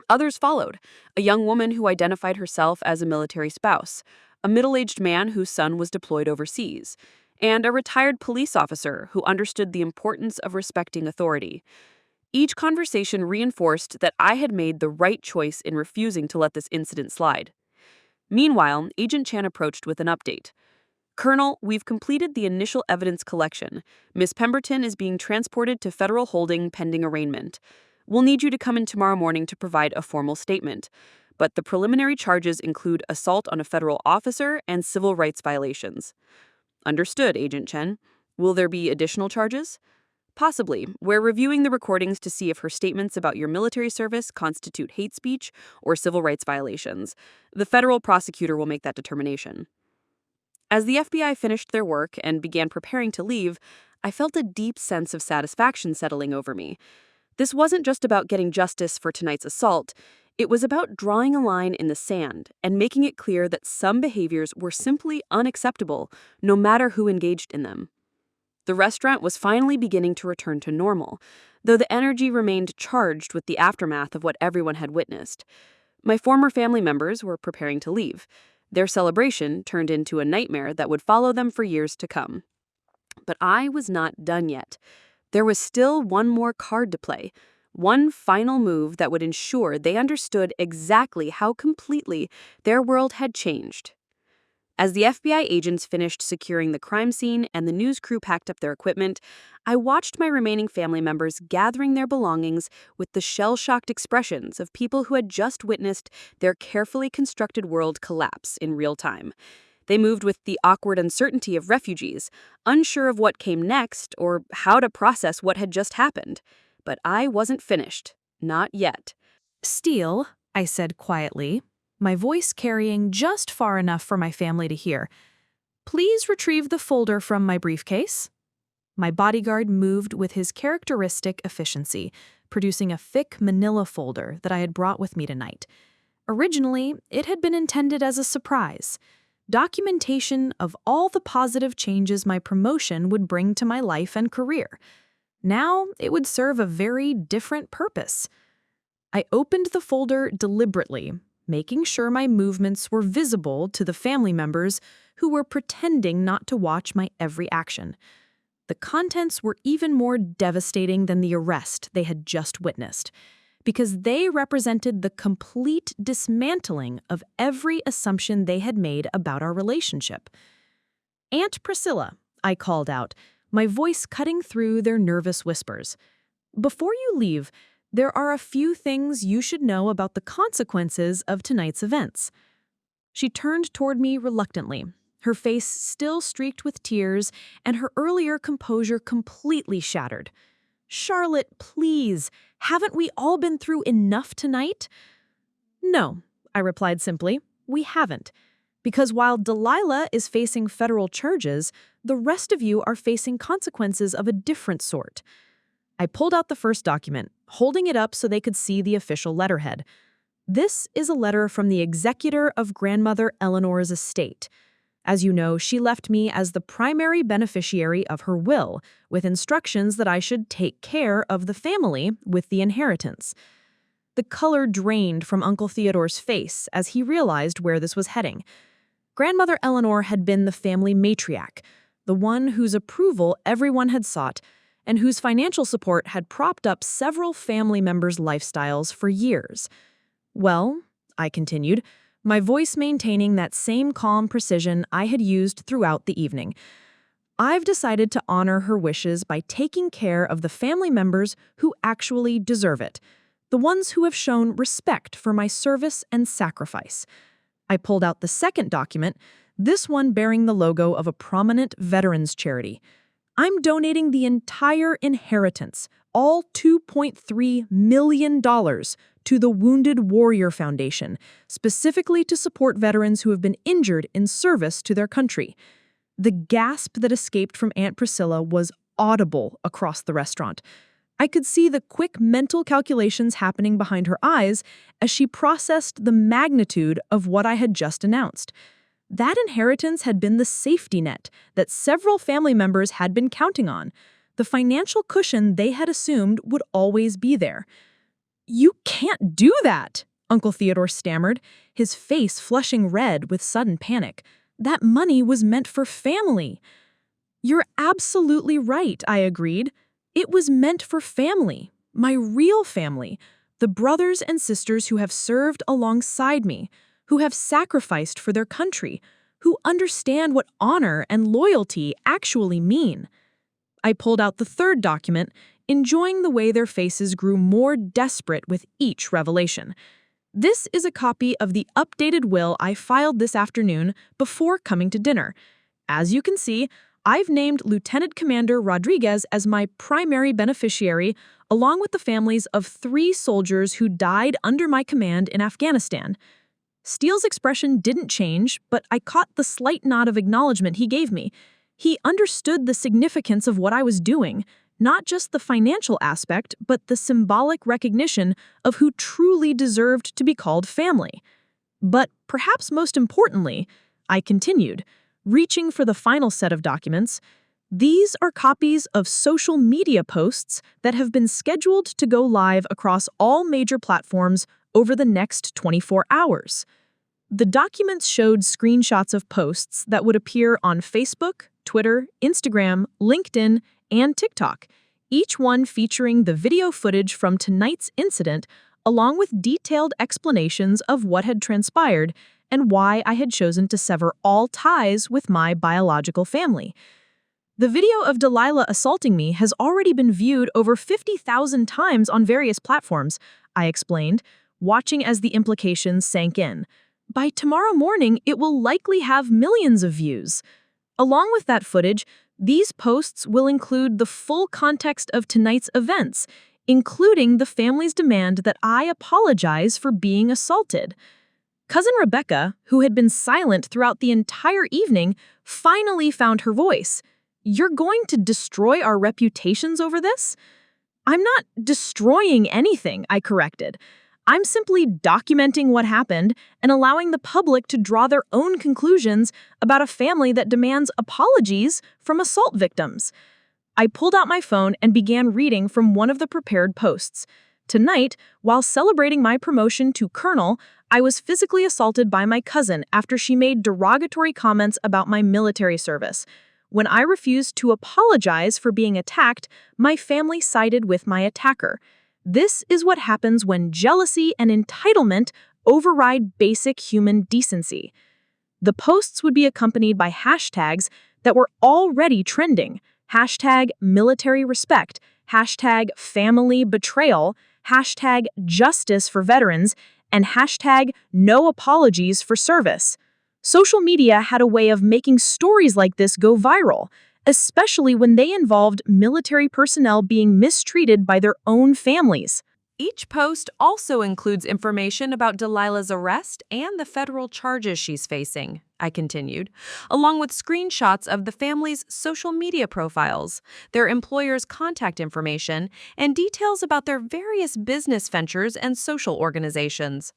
Others followed, a young woman who identified herself as a military spouse, a middle-aged man whose son was deployed overseas, and a retired police officer who understood the importance of respecting authority. Each conversation reinforced that I had made the right choice in refusing to let this incident slide. Meanwhile, Agent Chan approached with an update. "Colonel, we've completed the initial evidence collection. Miss Pemberton is being transported to federal holding pending arraignment. We'll need you to come in tomorrow morning to provide a formal statement. But the preliminary charges include assault on a federal officer and civil rights violations." "Understood, Agent Chen. Will there be additional charges?" "Possibly. We're reviewing the recordings to see if her statements about your military service constitute hate speech or civil rights violations. The federal prosecutor will make that determination." As the FBI finished their work and began preparing to leave, I felt a deep sense of satisfaction settling over me. This wasn't just about getting justice for tonight's assault. It was about drawing a line in the sand and making it clear that some behaviors were simply unacceptable, no matter who engaged in them. The restaurant was finally beginning to return to normal, though the energy remained charged with the aftermath of what everyone had witnessed. My former family members were preparing to leave. Their celebration turned into a nightmare that would follow them for years to come. But I was not done yet. There was still one more card to play, one final move that would ensure they understood exactly how completely their world had changed. As the FBI agents finished securing the crime scene and the news crew packed up their equipment, I watched my remaining family members gathering their belongings with the shell-shocked expressions of people who had just witnessed their carefully constructed world collapse in real time. They moved with the awkward uncertainty of refugees, unsure of what came next or how to process what had just happened. But I wasn't finished. Not yet. "Steele," I said quietly, my voice carrying just far enough for my family to hear, "please retrieve the folder from my briefcase." My bodyguard moved with his characteristic efficiency, producing a thick manila folder that I had brought with me tonight. Originally, it had been intended as a surprise. Documentation of all the positive changes my promotion would bring to my life and career. Now, it would serve a very different purpose. I opened the folder deliberately, making sure my movements were visible to the family members who were pretending not to watch my every action. The contents were even more devastating than the arrest they had just witnessed, because they represented the complete dismantling of every assumption they had made about our relationship. "Aunt Priscilla," I called out, my voice cutting through their nervous whispers. "Before you leave, there are a few things you should know about the consequences of tonight's events." She turned toward me reluctantly, her face still streaked with tears and her earlier composure completely shattered. "Charlotte, please, haven't we all been through enough tonight?" "No," I replied simply, "we haven't. Because while Delilah is facing federal charges, the rest of you are facing consequences of a different sort." I pulled out the first document, holding it up so they could see the official letterhead. This is a letter from the executor of grandmother Eleanor's estate. As you know, she left me as the primary beneficiary of her will, with instructions that I should take care of the family with the inheritance. The color drained from Uncle Theodore's face as he realized where this was heading. Grandmother Eleanor had been the family matriarch, the one whose approval everyone had sought, and whose financial support had propped up several family members' lifestyles for years. "Well," I continued, my voice maintaining that same calm precision I had used throughout the evening, "I've decided to honor her wishes by taking care of the family members who actually deserve it, the ones who have shown respect for my service and sacrifice." I pulled out the second document, this one bearing the logo of a prominent veterans charity. "I'm donating the entire inheritance, all $2.3 million, to the Wounded Warrior Foundation, specifically to support veterans who have been injured in service to their country." The gasp that escaped from Aunt Priscilla was audible across the restaurant. I could see the quick mental calculations happening behind her eyes as she processed the magnitude of what I had just announced. That inheritance had been the safety net that several family members had been counting on, the financial cushion they had assumed would always be there. "You can't do that," Uncle Theodore stammered, his face flushing red with sudden panic. "That money was meant for family." "You're absolutely right," I agreed. "It was meant for family, my real family, the brothers and sisters who have served alongside me, who have sacrificed for their country, who understand what honor and loyalty actually mean." I pulled out the third document, enjoying the way their faces grew more desperate with each revelation. This is a copy of the updated will I filed this afternoon before coming to dinner. As you can see, I've named Lieutenant Commander Rodriguez as my primary beneficiary, along with the families of 3 soldiers who died under my command in Afghanistan. Steele's expression didn't change, but I caught the slight nod of acknowledgement he gave me. He understood the significance of what I was doing, not just the financial aspect, but the symbolic recognition of who truly deserved to be called family. But perhaps most importantly, I continued, reaching for the final set of documents, these are copies of social media posts that have been scheduled to go live across all major platforms over the next 24 hours. The documents showed screenshots of posts that would appear on Facebook, Twitter, Instagram, LinkedIn, and TikTok, each one featuring the video footage from tonight's incident, along with detailed explanations of what had transpired and why I had chosen to sever all ties with my biological family. The video of Delilah assaulting me has already been viewed over 50,000 times on various platforms, I explained, watching as the implications sank in. By tomorrow morning, it will likely have millions of views. Along with that footage, these posts will include the full context of tonight's events, including the family's demand that I apologize for being assaulted. Cousin Rebecca, who had been silent throughout the entire evening, finally found her voice. "You're going to destroy our reputations over this?" I'm not destroying anything, I corrected. I'm simply documenting what happened and allowing the public to draw their own conclusions about a family that demands apologies from assault victims. I pulled out my phone and began reading from one of the prepared posts. Tonight, while celebrating my promotion to colonel, I was physically assaulted by my cousin after she made derogatory comments about my military service. When I refused to apologize for being attacked, my family sided with my attacker. This is what happens when jealousy and entitlement override basic human decency. The posts would be accompanied by hashtags that were already trending. Hashtag military respect, hashtag family betrayal, hashtag justice for veterans, and hashtag no apologies for service. Social media had a way of making stories like this go viral, especially when they involved military personnel being mistreated by their own families. Each post also includes information about Delilah's arrest and the federal charges she's facing, I continued, along with screenshots of the family's social media profiles, their employers' contact information, and details about their various business ventures and social organizations.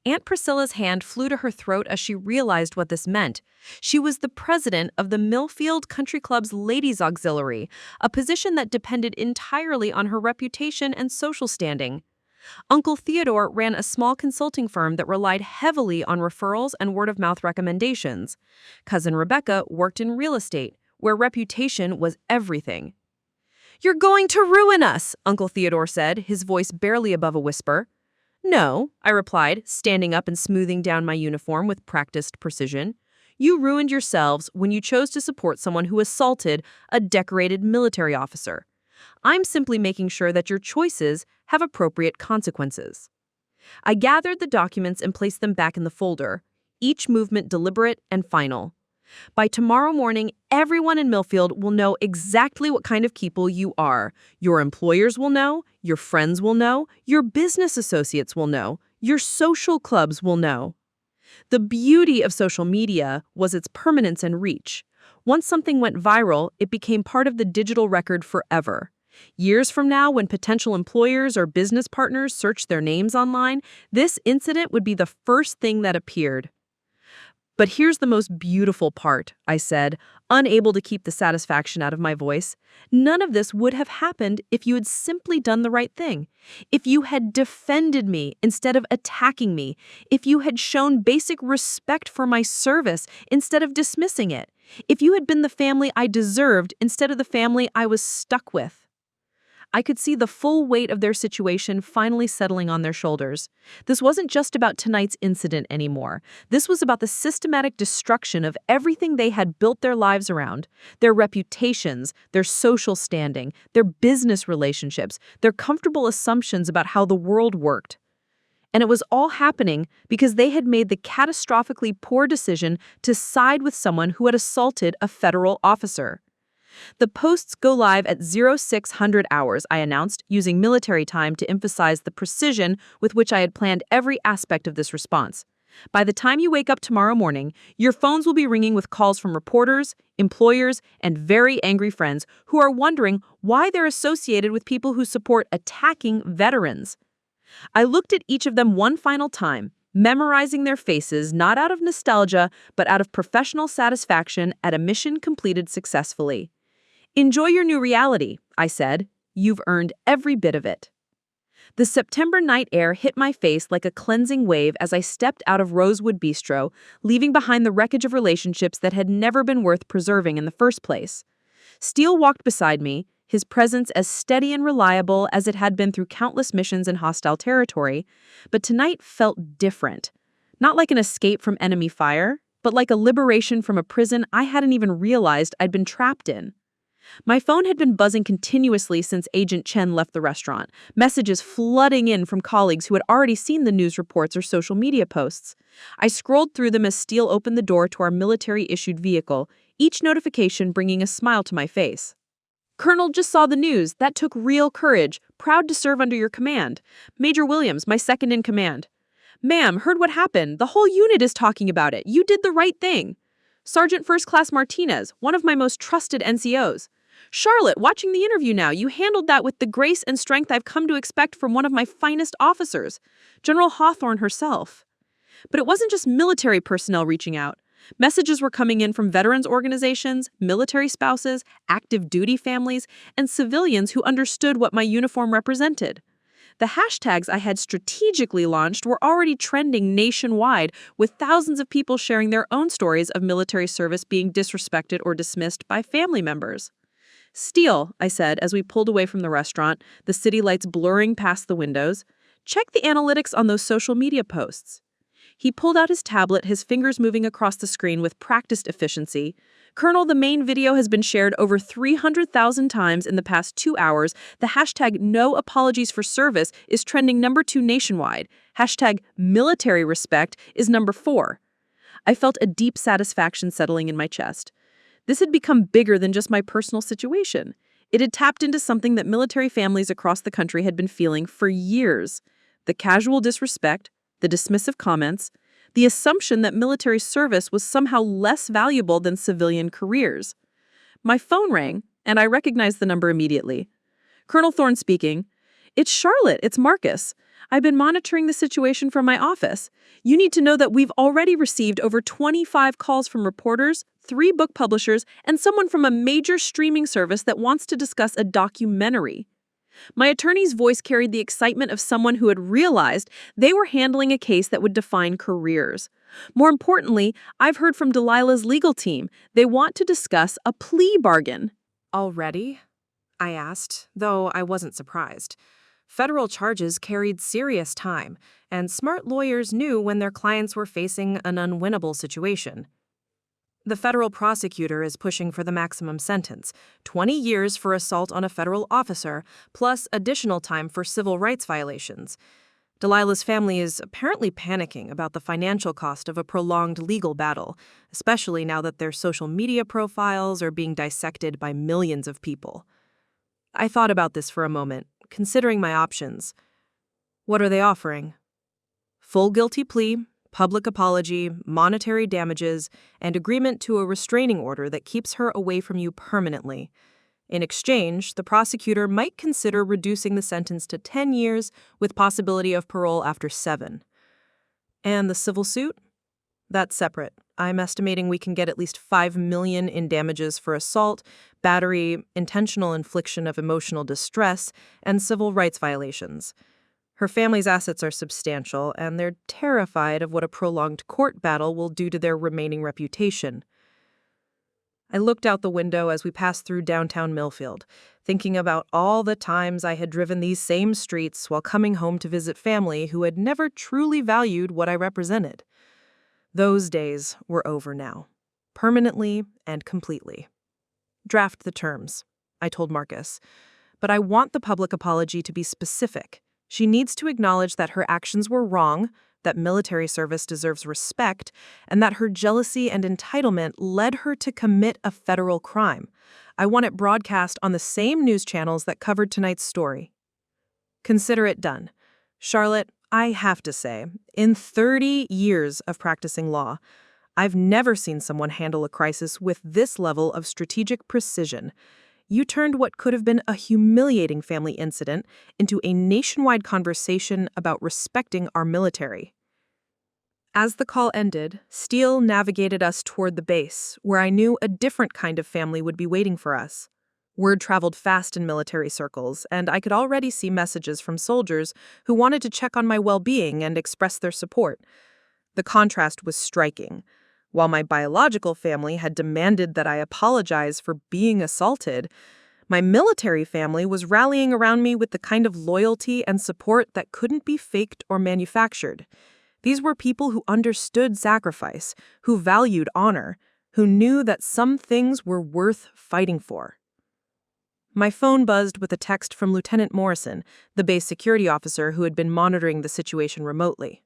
Aunt Priscilla's hand flew to her throat as she realized what this meant. She was the president of the Millfield Country Club's Ladies Auxiliary, a position that depended entirely on her reputation and social standing. Uncle Theodore ran a small consulting firm that relied heavily on referrals and word-of-mouth recommendations. Cousin Rebecca worked in real estate, where reputation was everything. "You're going to ruin us," Uncle Theodore said, his voice barely above a whisper. "No," I replied, standing up and smoothing down my uniform with practiced precision. "You ruined yourselves when you chose to support someone who assaulted a decorated military officer. I'm simply making sure that your choices have appropriate consequences." I gathered the documents and placed them back in the folder, each movement deliberate and final. By tomorrow morning, everyone in Millfield will know exactly what kind of people you are. Your employers will know, your friends will know, your business associates will know, your social clubs will know. The beauty of social media was its permanence and reach. Once something went viral, it became part of the digital record forever. Years from now, when potential employers or business partners searched their names online, this incident would be the first thing that appeared. "But here's the most beautiful part," I said, unable to keep the satisfaction out of my voice. "None of this would have happened if you had simply done the right thing. If you had defended me instead of attacking me. If you had shown basic respect for my service instead of dismissing it. If you had been the family I deserved instead of the family I was stuck with." I could see the full weight of their situation finally settling on their shoulders. This wasn't just about tonight's incident anymore. This was about the systematic destruction of everything they had built their lives around, their reputations, their social standing, their business relationships, their comfortable assumptions about how the world worked. And it was all happening because they had made the catastrophically poor decision to side with someone who had assaulted a federal officer. "The posts go live at 0600 hours, I announced, using military time to emphasize the precision with which I had planned every aspect of this response. By the time you wake up tomorrow morning, your phones will be ringing with calls from reporters, employers, and very angry friends who are wondering why they're associated with people who support attacking veterans." I looked at each of them one final time, memorizing their faces not out of nostalgia, but out of professional satisfaction at a mission completed successfully. "Enjoy your new reality," I said. "You've earned every bit of it." The September night air hit my face like a cleansing wave as I stepped out of Rosewood Bistro, leaving behind the wreckage of relationships that had never been worth preserving in the first place. Steele walked beside me, his presence as steady and reliable as it had been through countless missions in hostile territory, but tonight felt different. Not like an escape from enemy fire, but like a liberation from a prison I hadn't even realized I'd been trapped in. My phone had been buzzing continuously since Agent Chen left the restaurant, messages flooding in from colleagues who had already seen the news reports or social media posts. I scrolled through them as Steele opened the door to our military-issued vehicle, each notification bringing a smile to my face. "Colonel, just saw the news. That took real courage. Proud to serve under your command. Major Williams, my second in command. Ma'am, heard what happened. The whole unit is talking about it. You did the right thing. Sergeant First Class Martinez, one of my most trusted NCOs. Charlotte, watching the interview now, you handled that with the grace and strength I've come to expect from one of my finest officers, General Hawthorne herself. But it wasn't just military personnel reaching out. Messages were coming in from veterans organizations, military spouses, active duty families, and civilians who understood what my uniform represented. The hashtags I had strategically launched were already trending nationwide, with thousands of people sharing their own stories of military service being disrespected or dismissed by family members. "Steele," I said as we pulled away from the restaurant, the city lights blurring past the windows. "Check the analytics on those social media posts." He pulled out his tablet, his fingers moving across the screen with practiced efficiency. "Colonel, the main video has been shared over 300,000 times in the past 2 hours. The hashtag no apologies for service is trending number 2 nationwide. Hashtag military respect is number 4. I felt a deep satisfaction settling in my chest. This had become bigger than just my personal situation. It had tapped into something that military families across the country had been feeling for years. The casual disrespect, the dismissive comments, the assumption that military service was somehow less valuable than civilian careers. My phone rang, and I recognized the number immediately. "Colonel Thorne speaking. It's Charlotte, it's Marcus. I've been monitoring the situation from my office. You need to know that we've already received over 25 calls from reporters, 3 book publishers, and someone from a major streaming service that wants to discuss a documentary." My attorney's voice carried the excitement of someone who had realized they were handling a case that would define careers. More importantly, I've heard from Delilah's legal team. They want to discuss a plea bargain. Already? I asked, though I wasn't surprised. Federal charges carried serious time, and smart lawyers knew when their clients were facing an unwinnable situation. The federal prosecutor is pushing for the maximum sentence, 20 years for assault on a federal officer, plus additional time for civil rights violations. Delilah's family is apparently panicking about the financial cost of a prolonged legal battle, especially now that their social media profiles are being dissected by millions of people. I thought about this for a moment, considering my options. What are they offering? Full guilty plea, public apology, monetary damages, and agreement to a restraining order that keeps her away from you permanently. In exchange, the prosecutor might consider reducing the sentence to 10 years with possibility of parole after 7. And the civil suit? That's separate. I'm estimating we can get at least $5 million in damages for assault, battery, intentional infliction of emotional distress, and civil rights violations. Her family's assets are substantial, and they're terrified of what a prolonged court battle will do to their remaining reputation. I looked out the window as we passed through downtown Millfield, thinking about all the times I had driven these same streets while coming home to visit family who had never truly valued what I represented. Those days were over now, permanently and completely. "Draft the terms," I told Marcus, "but I want the public apology to be specific. She needs to acknowledge that her actions were wrong, that military service deserves respect, and that her jealousy and entitlement led her to commit a federal crime. I want it broadcast on the same news channels that covered tonight's story." Consider it done. Charlotte, I have to say, in 30 years of practicing law, I've never seen someone handle a crisis with this level of strategic precision. You turned what could have been a humiliating family incident into a nationwide conversation about respecting our military. As the call ended, Steele navigated us toward the base, where I knew a different kind of family would be waiting for us. Word traveled fast in military circles, and I could already see messages from soldiers who wanted to check on my well-being and express their support. The contrast was striking. While my biological family had demanded that I apologize for being assaulted, my military family was rallying around me with the kind of loyalty and support that couldn't be faked or manufactured. These were people who understood sacrifice, who valued honor, who knew that some things were worth fighting for. My phone buzzed with a text from Lieutenant Morrison, the base security officer who had been monitoring the situation remotely.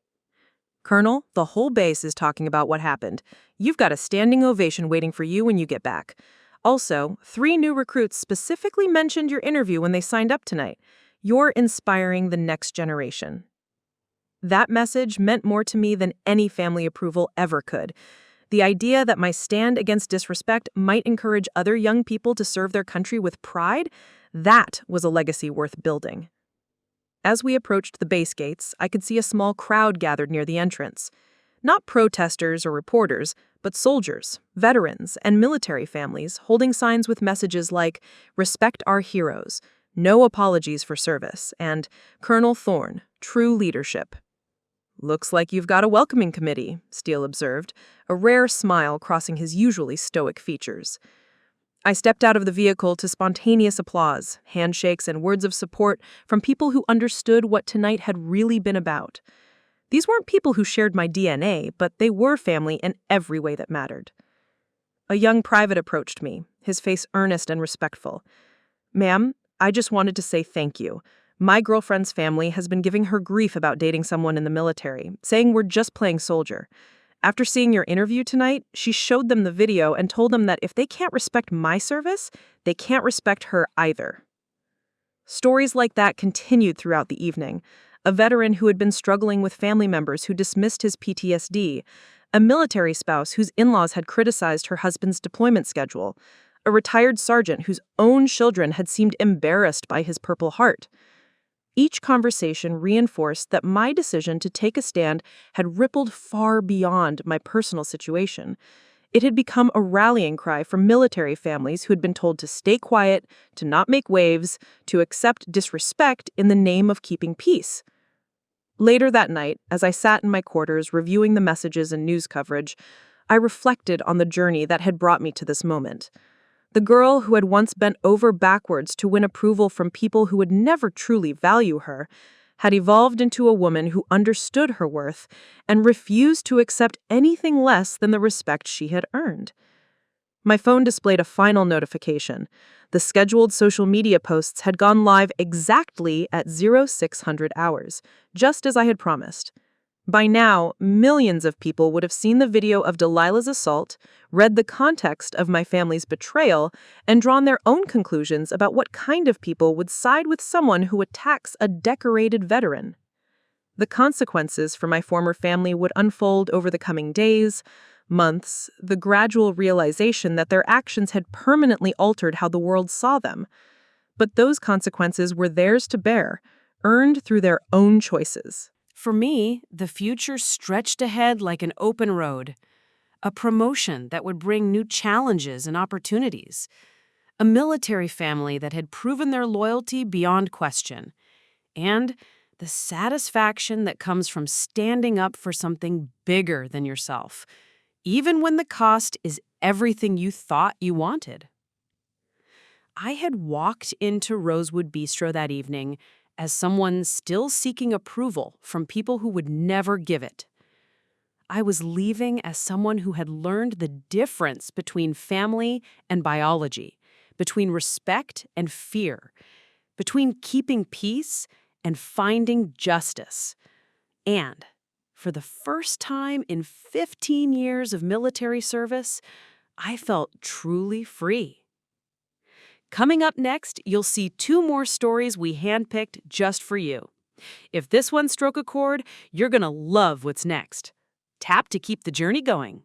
"Colonel, the whole base is talking about what happened. You've got a standing ovation waiting for you when you get back. Also, 3 new recruits specifically mentioned your interview when they signed up tonight. You're inspiring the next generation." That message meant more to me than any family approval ever could. The idea that my stand against disrespect might encourage other young people to serve their country with pride, that was a legacy worth building. As we approached the base gates, I could see a small crowd gathered near the entrance. Not protesters or reporters, but soldiers, veterans, and military families holding signs with messages like, "Respect our heroes," "No apologies for service," and "Colonel Thorne, true leadership." "Looks like you've got a welcoming committee," Steele observed, a rare smile crossing his usually stoic features. I stepped out of the vehicle to spontaneous applause, handshakes, and words of support from people who understood what tonight had really been about. These weren't people who shared my DNA, but they were family in every way that mattered. A young private approached me, his face earnest and respectful. "Ma'am, I just wanted to say thank you. My girlfriend's family has been giving her grief about dating someone in the military, saying we're just playing soldier. After seeing your interview tonight, she showed them the video and told them that if they can't respect my service, they can't respect her either." Stories like that continued throughout the evening. A veteran who had been struggling with family members who dismissed his PTSD, a military spouse whose in-laws had criticized her husband's deployment schedule, a retired sergeant whose own children had seemed embarrassed by his Purple Heart. Each conversation reinforced that my decision to take a stand had rippled far beyond my personal situation. It had become a rallying cry for military families who had been told to stay quiet, to not make waves, to accept disrespect in the name of keeping peace. Later that night, as I sat in my quarters reviewing the messages and news coverage, I reflected on the journey that had brought me to this moment. The girl who had once bent over backwards to win approval from people who would never truly value her had evolved into a woman who understood her worth and refused to accept anything less than the respect she had earned. My phone displayed a final notification. The scheduled social media posts had gone live exactly at 0600 hours, just as I had promised. By now, millions of people would have seen the video of Delilah's assault, read the context of my family's betrayal, and drawn their own conclusions about what kind of people would side with someone who attacks a decorated veteran. The consequences for my former family would unfold over the coming days, months, the gradual realization that their actions had permanently altered how the world saw them. But those consequences were theirs to bear, earned through their own choices. For me, the future stretched ahead like an open road. A promotion that would bring new challenges and opportunities. A military family that had proven their loyalty beyond question. And the satisfaction that comes from standing up for something bigger than yourself, even when the cost is everything you thought you wanted. I had walked into Rosewood Bistro that evening as someone still seeking approval from people who would never give it. I was leaving as someone who had learned the difference between family and biology, between respect and fear, between keeping peace and finding justice. And for the first time in 15 years of military service, I felt truly free. Coming up next, you'll see 2 more stories we handpicked just for you. If this one struck a chord, you're going to love what's next. Tap to keep the journey going.